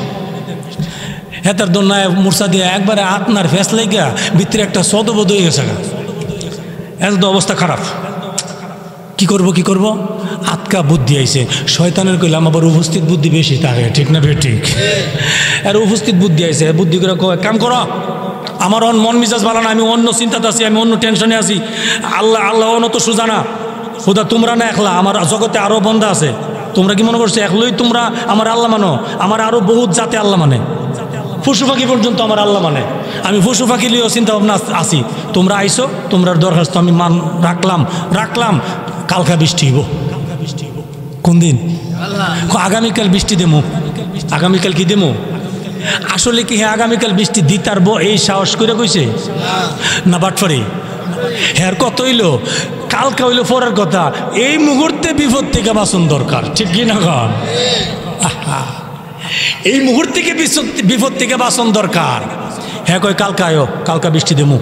হেতার দোনায় মুরসা দিয়ে একবারে আপনার ফেস লেগা ভিতরে একটা সদবোধ হয়ে গেছে, এত অবস্থা খারাপ। কি করব আটকা বুদ্ধি আইছে শয়তানের কইলাম আবার উপস্থিত বুদ্ধি বেশি থাকে ঠিক না ঠিক আর উপস্থিত বুদ্ধি আইছে বুদ্ধি করে কয় কাম করো আমার মন মিজাজ ভালো না আমি অন্য চিন্তাতে আছি আমি অন্য টেনশনে আছি আল্লাহ অন্য তো সোজা না খোদা তোমরা না একলা আমার জগতে আরো বন্ধা আছে তোমরা কি মনে করছো একলাই তোমরা আমার আল্লাহ মানো আমার আরো বহুত জাতে আল্লাহ মানে পশু পাখি পর্যন্ত আমার আল্লাহ মানে আমি পশু পাখি লিয়েও চিন্তা ভাবনা আছি তোমরা আইসো তোমরা দরখাস্ত আমি রাখলাম কালকা বৃষ্টি হইব কোন দিন আগামীকাল বৃষ্টি দেবো আগামীকাল কি দেবো আসলে কি হ্যাঁ আগামীকাল বৃষ্টি দিতারবো এই সাহস করে কইছে না বাটফারি হ্যাঁ কত হইলো কালকা হইলো পরের কথা এই মুহূর্তে বিপদ থেকে বাঁচন দরকার ঠিক কি না কন এই মুহূর্তে বিপদ থেকে বাঁচন দরকার হ্যাঁ কয় কালকা আয়ো কালকা বৃষ্টি দেবো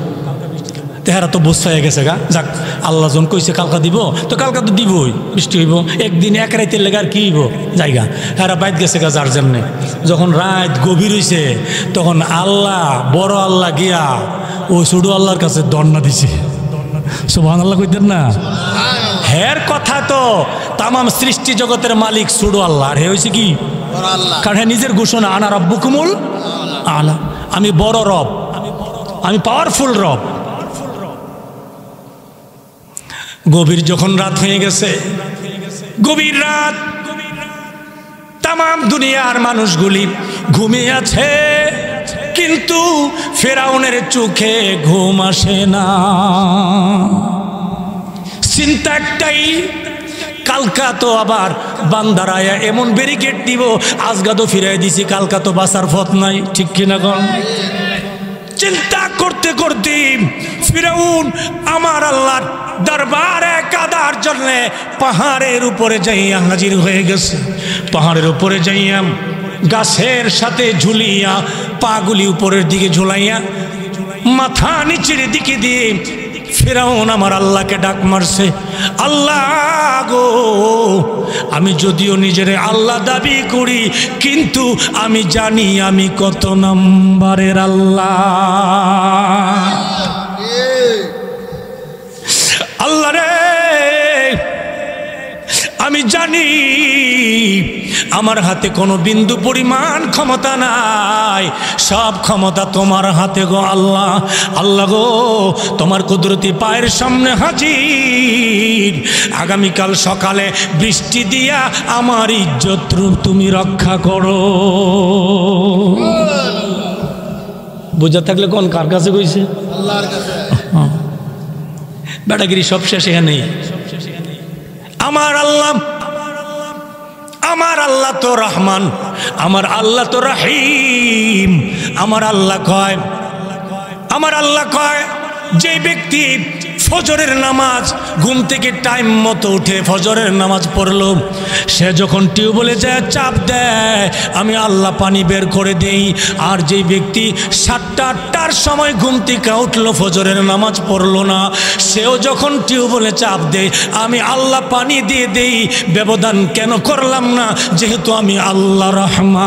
তেহারা তো বুঝ হয়ে গেছে গা যাক আল্লাহ জন কইছে কালকা দিব তো কালকা তো দিবই বৃষ্টি হইব একদিন এক রাইতের লেগে আর কি হইব জায়গা হেরা বাইত গেছে গা যার যেমনে যখন রাত গভীর হইছে তখন আল্লাহ বড় আল্লাহ গিয়া ওই ছোট আল্লাহর কাছে দন্না দিছে সুবহানাল্লাহ কইতেন না হের কথা তো তামাম সৃষ্টি জগতের মালিক ছোট আল্লাহ আর হে হয়েছে কি কারণ হ্যাঁ নিজের ঘোষণা আনা রব্বুকুমুল আলা আমি বড় রব আমি পাওয়ারফুল রব গভীর যখন রাত হয়ে গেছে গভীর রাত তামাম দুনিয়ার মানুষগুলি ঘুমিয়ে আছে কিন্তু ফেরাউনের চোখে ঘুম আসে না চিন্তা একটাই কালকা তো আবার বান্দারায়া এমন ব্যারিকেড দিব আজগা তো ফিরাই দিছি কালকা তো বাঁচার পথ নাই ঠিক কিনা কোন চিন্তা করতে করতে ফিরাউন আমার আল্লাহর দরবারে কাদার জন্য পাহাড়ের উপরে যাইয়া হাজির হয়ে গেছে পাহাড়ের উপরে যাইয়া গাছের সাথে ঝুলিয়া পাগুলি উপরের দিকে ঝুলাইয়া মাথা নিচের দিকে দিয়ে ফিরাউন আমার আল্লাহকে ডাক মারছে আল্লাহ গো আমি যদিও নিজের আল্লাহ দাবি করি কিন্তু আমি জানি আমি কত নম্বরের আল্লাহ আল্লাহ রে আমি জানি আমার হাতে কোনো বিন্দু পরিমাণ ক্ষমতা নাই সব ক্ষমতা তোমার হাতে গো আল্লাহ আল্লাহ গো তোমার কুদরতি পায়ের সামনে হাজির আগামীকাল সকালে বৃষ্টি দিয়া আমার ইজ্জত তুমি রক্ষা করো বোঝা থাকলে কোন কার কাছে কইছে আল্লাহর কাছে বেটাগিরি সব শেষ এখানেই আমার আল্লাহ তো রহমান আমার আল্লাহ তো রহিম আমার আল্লাহ কয় যে ব্যক্তি ফজরের নামাজ ঘুম থেকে টাইম মতো উঠে ফজরের নামাজ পড়লো সে যখন টিউবওয়েলে যায় চাপ দেয় আমি আল্লাহ পানি বের করে দেই আর যেই ব্যক্তি 7টা 8টার সময় ঘুম থেকে উঠলো ফজরের নামাজ পড়লো না সেও যখন টিউবওয়েলে চাপ দেয় আমি আল্লাহ পানি দিয়ে দেই ব্যবধান কেন করলাম না যেহেতু আমি আল্লাহ রহমান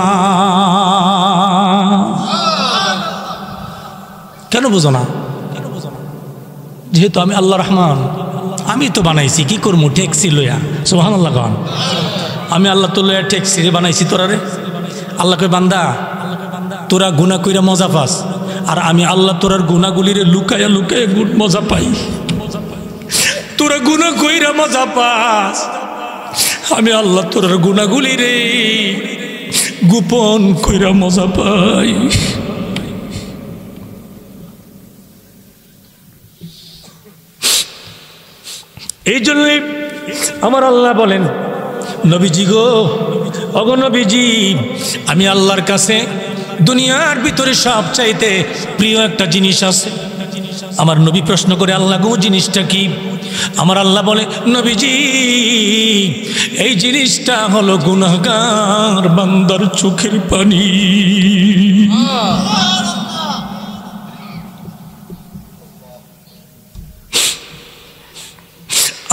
কেন বুঝো না যেহেতু আমি আল্লাহ রহমান আমি তো বানাইছি কি করবো ট্যাক্সি লইয়া সুবহানাল্লাহ গান আমি আল্লাহ তো লইয়া ট্যাক্সি রে বানাইছি তোরা রে আল্লাহ কই বান্দা তোরা গুনাহ কইরা মজা পাস আর আমি আল্লাহ তোরার গুনাহগুলিরে লুকায়া মজা পাই তোরা গুনাহ কইরা মজা পাস আমি আল্লাহ তোরার গুনাহগুলিরে গোপন কইরা মজা পাই এই জন্যই আমার আল্লাহ বলেন নবীজি গো ওগো নবীজি আমি আল্লাহর কাছে দুনিয়ার ভিতরে সবচাইতে প্রিয় একটা জিনিস আছে আমার নবী প্রশ্ন করে আল্লাহ গো জিনিসটা কি আমার আল্লাহ বলে নবীজি এই জিনিসটা হলো গুনাহগার বান্দার চোখের পানি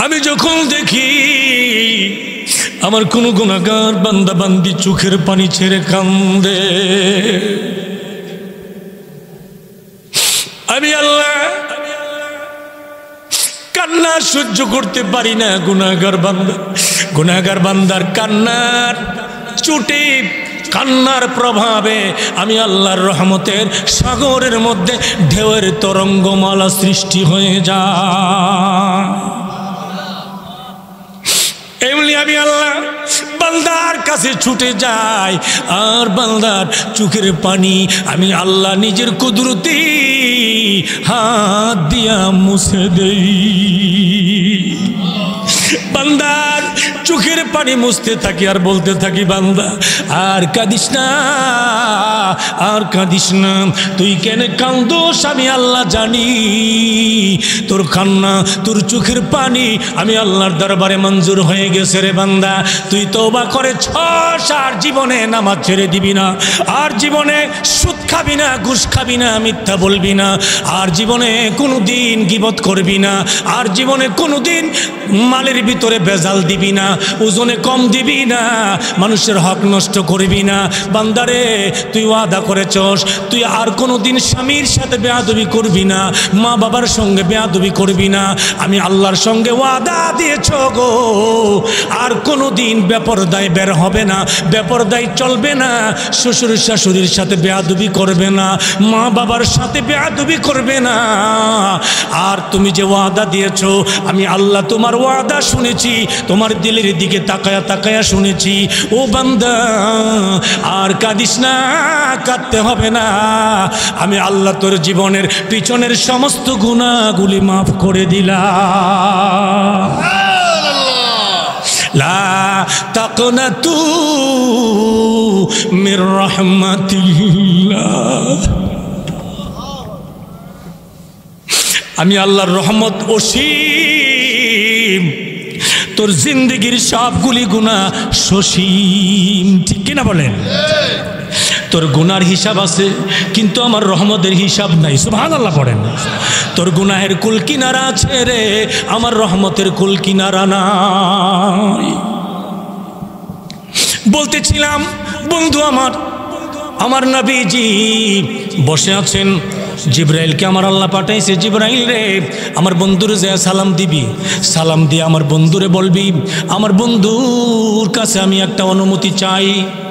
আমি যখন দেখি আমার কোন গুনাহগার বান্দা বান্দি চোখের পানি ছেড়ে কান্দে আমি আল্লাহ কান্না সহ্য করতে পারি না গুনাহগার বান্দার কান্নার চোটে কান্নার প্রভাবে আমি আল্লাহর রহমতের সাগরের মধ্যে ঢেউয়ের তরঙ্গমালা সৃষ্টি হয়ে যায়। এমনি আমি আল্লাহ বান্দার কাছে ছুটে যাই, আর বান্দার চোখের পানি আমি আল্লাহ নিজের কুদরতি হাত দিয়া মুছে দেই। বান্দার চোখের পানি মুছতে থাকি আর বলতে থাকি, বান্দা আর কাঁদিস না, আর কাঁদিস না। তুই কেন কান্দোস আমি আল্লাহ জানি। তোর কান্না, তোর চোখের পানি আমি আল্লাহর দরবারে মঞ্জুর হয়ে গেছে রে বান্দা। তুই তওবা করে আর জীবনে নামাজ ছেড়ে দিবি না, আর জীবনে সুদ খাবি না, ঘুষ খাবি না, মিথ্যা বলবি না, আর জীবনে কোনোদিন গীবত করবি না, আর জীবনে কোনোদিন মালের ভিতরে ভেজাল দিবি না, ওজনে কম দিবি না, মানুষের হক নষ্ট করবি না। বান্দারে তুই ওয়াদা করেছস তুই আর কোনোদিন স্বামীর সাথে বেয়াদবি করবি না, মা বাবার সঙ্গে বেয়াদবি করবি না। আমি আল্লাহর সঙ্গে ওয়াদা দিয়েছ গো, আর কোনোদিন বেপরদায় বের হবে না, বেপরদায় চলবে না, শ্বশুর শাশুড়ির সাথে বেয়াদবি করবে না, মা বাবার সাথে বেয়াদবি করবে না। আর তুমি যে ওয়াদা দিয়েছ আমি আল্লাহ তোমার ওয়াদা শুনেছি, তোমার দিলের দিকে তাকায়া তাকায়া শুনেছি। ও বান্দা আর কাঁদিস না, কাঁদতে হবে না। আমি আল্লাহ তোর জীবনের পিছনের সমস্ত গুনাহগুলি মাফ করে দিলাম। লা তাকনাতু মির রাহমাতিল্লাহ। আমি আল্লাহর রহমত অসীম, তোর জিন্দগির সবগুলি গুনাহ সসীম। ঠিক কিনা বলেন? তোর গুনার হিসাব আছে কিন্তু আমার রহমতের হিসাব নাই। সুবহানাল্লাহ পড়েন। তোর গুনাহের কুল কিনারা আছে রে, আমার রহমতের কুল কিনারা নাই। বলতেছিলাম বন্ধু আমার নবীজি বসে আছেন, জিব্রাইলকে আমার আল্লাহ পাঠাইছে, জিব্রাইল রে আমার বন্ধুরে যা সালাম দিবি, সালাম দিয়ে আমার বন্ধুরে বলবি আমার বন্ধুর কাছে আমি একটা অনুমতি চাই।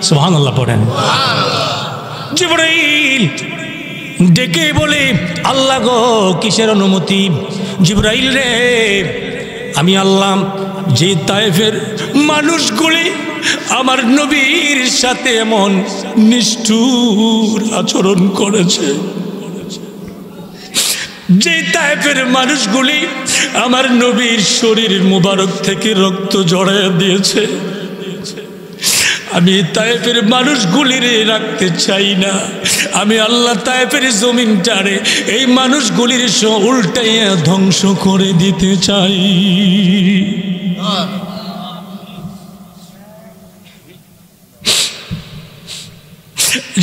সুবহানাল্লাহ পড়েন। জিব্রাইল ডেকে বলে আল্লাহ গো কিসের অনুমতি? জিব্রাইল রে আমি আল্লাহ যে তায়েফের মানুষগুলি আমার নবীর সাথে এমন নিষ্ঠুর আচরণ করেছে, যে তায়েফের মানুষগুলি আমার নবীর শরীর মুবারক থেকে রক্ত ঝরাইয়া দিয়েছে, আমি তায়েফের মানুষগুলিরে রাখতে চাই না। আমি আল্লাহ তায়েফের জমিনটারে এই মানুষগুলির উল্টাইয়া ধ্বংস করে দিতে চাই।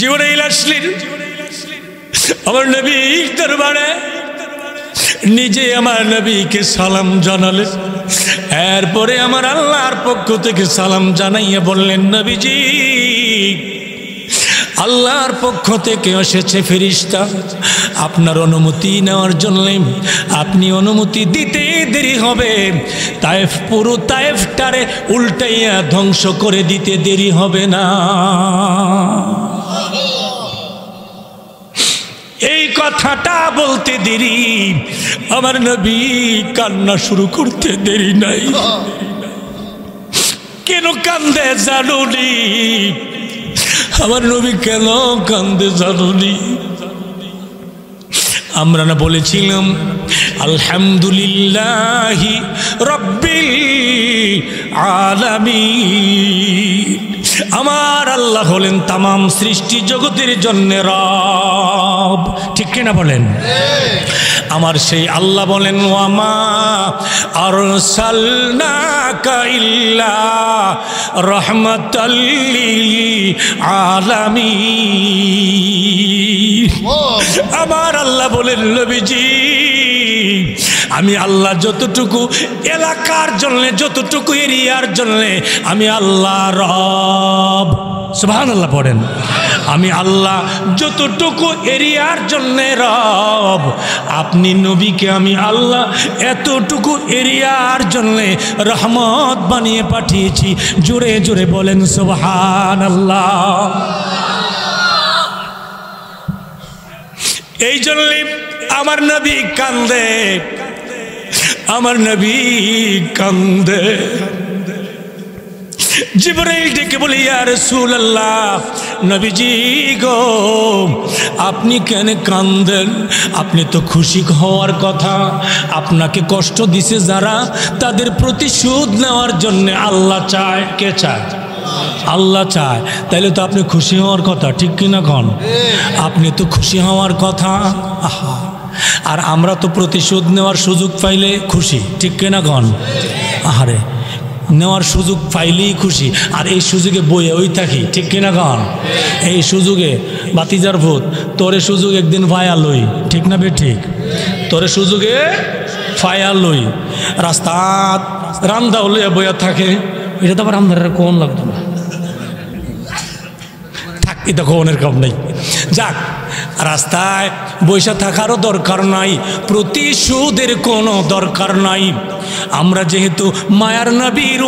জিবরাইল আসলেন আমার নবীর দরবারে, নিজে আমার নবীকে সালাম জানালেন। এরপরে আমার আল্লাহর পক্ষ থেকে সালাম জানাইয়া বললেন, নবীজি আল্লাহর পক্ষ থেকে এসেছে ফেরেশতা আপনার অনুমতি নেওয়ার জন্য। আপনি অনুমতি দিতে দেরি হবে, তায়েফ পুরো তায়েফটারে উল্টাইয়া ধ্বংস করে দিতে দেরি হবে না। এই কথাটা বলতে দেরি, আমার নবী কান্না শুরু করতে দেরি নাই। কেন কান্দে জানুনি? আমার নবী কেন কান্দে জানুনি? আমরা না বলেছিলাম আলহামদুলিল্লাহি রাব্বিল আলামিন। আমার আল্লাহ হলেন তামাম সৃষ্টি জগতের জন্য রব। ঠিক কিনা বলেন? আমার সেই আল্লাহ বলেন ওয়ামা আরসালনাকা ইল্লা রাহমাতাল লিল আলামিন। আমার আল্লাহ বলেন নবীজি আমি আল্লাহ যতটুকু এলাকার জন্য, যতটুকু এরিয়ার জন্য আমি আল্লাহ রব। সুবহানাল্লাহ পড়েন। আমি আল্লাহ যতটুকু এরিয়ার জন্যে রব, আপনি নবীকে আমি আল্লাহ এতটুকু এরিয়ার জন্যে রহমত বানিয়ে পাঠিয়েছি। জোরে জোরে বলেন সুবহানাল্লাহ। এই জন্যে আমার নবী কান্দে, আমার নবী কান্দে। জিবরাইল ডেকে বলে, ইয়া রাসূলুল্লাহ, নবীজি গো আপনি কেন কান্দেন? আপনি তো খুশি হওয়ার কথা। আপনাকে কষ্ট দিছে যারা, তাদের প্রতিশোধ নেওয়ার জন্য আল্লাহ চায়। কে চায়? আল্লাহ চায়। তাইলে তো আপনি খুশি হওয়ার কথা, ঠিক কিনা কন? আপনি তো খুশি হওয়ার কথা। আহা, আর আমরা তো প্রতিশোধ নেওয়ার সুযোগ পাইলে খুশি, ঠিক কিনা কন? আহারে, নেওয়ার সুযোগ পাইলেই খুশি, আর এই সুযোগে বইয়ে ওই থাকি, ঠিক কিনা কন? এই সুযোগে বাতিজার ভূত তোরে সুযোগ একদিন ফায়া লই, ঠিক না বে ঠিক? তোরে সুযোগে ফায়া লই, রাস্তাত রামদা লইয়া বইয়া থাকে। এটা তো আবার রামদারের কোন লাগতো না, থাক, এটা কোনের কাম নেই। যাক, রাস্তায় বৈশা থাকারও দরকার নাই, প্রতিশোধের কোনো দরকার নাই। আমরা যেহেতু মায়ার নবীর